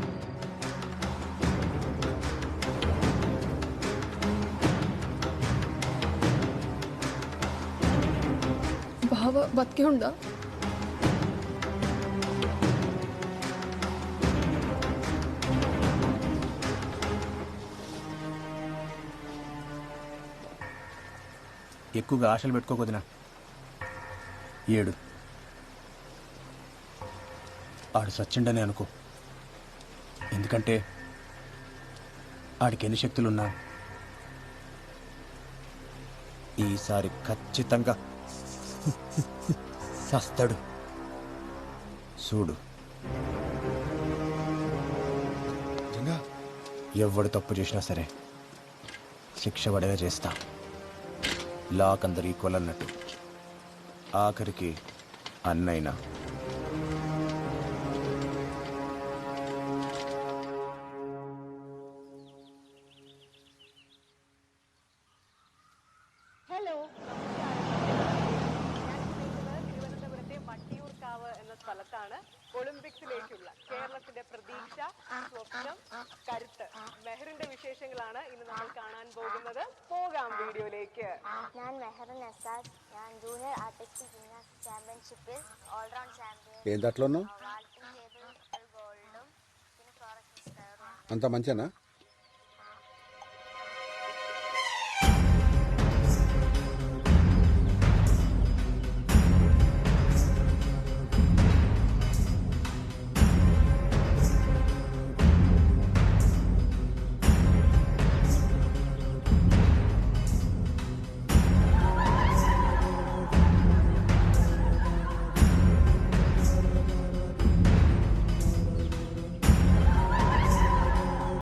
బావ బతికే ఉందా? ఎక్కువగా ఆశలు పెట్టుకోకొదినా. ఏడు ఆడు సచ్చిండని అనుకో. ఎందుకంటే ఆడికి ఎన్ని శక్తులున్నా ఈసారి ఖచ్చితంగా సస్తాడు చూడు. ఎవడు తప్పు చేసినా సరే శిక్ష పడేలా చేస్తా. లాక్ అందరు ఈక్వల్ అన్నట్టు. ఆఖరికి అన్నైనా. തിരുവനന്തപുരത്തെ വട്ടിയൂർക്കാവ് എന്ന സ്ഥലത്താണ് ഒളിമ്പിക്സിലേക്കുള്ള കേരളത്തിന്റെ പ്രതീക്ഷ, സ്വപ്നം, കരുത്ത് മെഹറിന്റെ വിശേഷങ്ങളാണ് ഇന്ന് നമ്മൾ കാണാൻ പോകുന്നത്. പോകാം വീഡിയോയിലേക്ക്. ഞാൻ മെഹറിൻ എസാദ്. ഞാൻ ജൂനിയർ ആർട്ടിസ്റ്റിക് ജിംനാസ്റ്റിക് ചാമ്പ്യൻഷിപ്പിൽ ഓൾറൗണ്ട് ചാമ്പ്യൻ. ఏంటి అట్లా ఉన్నావు? Vaulting table gold, Florence square. అంత మంచినా?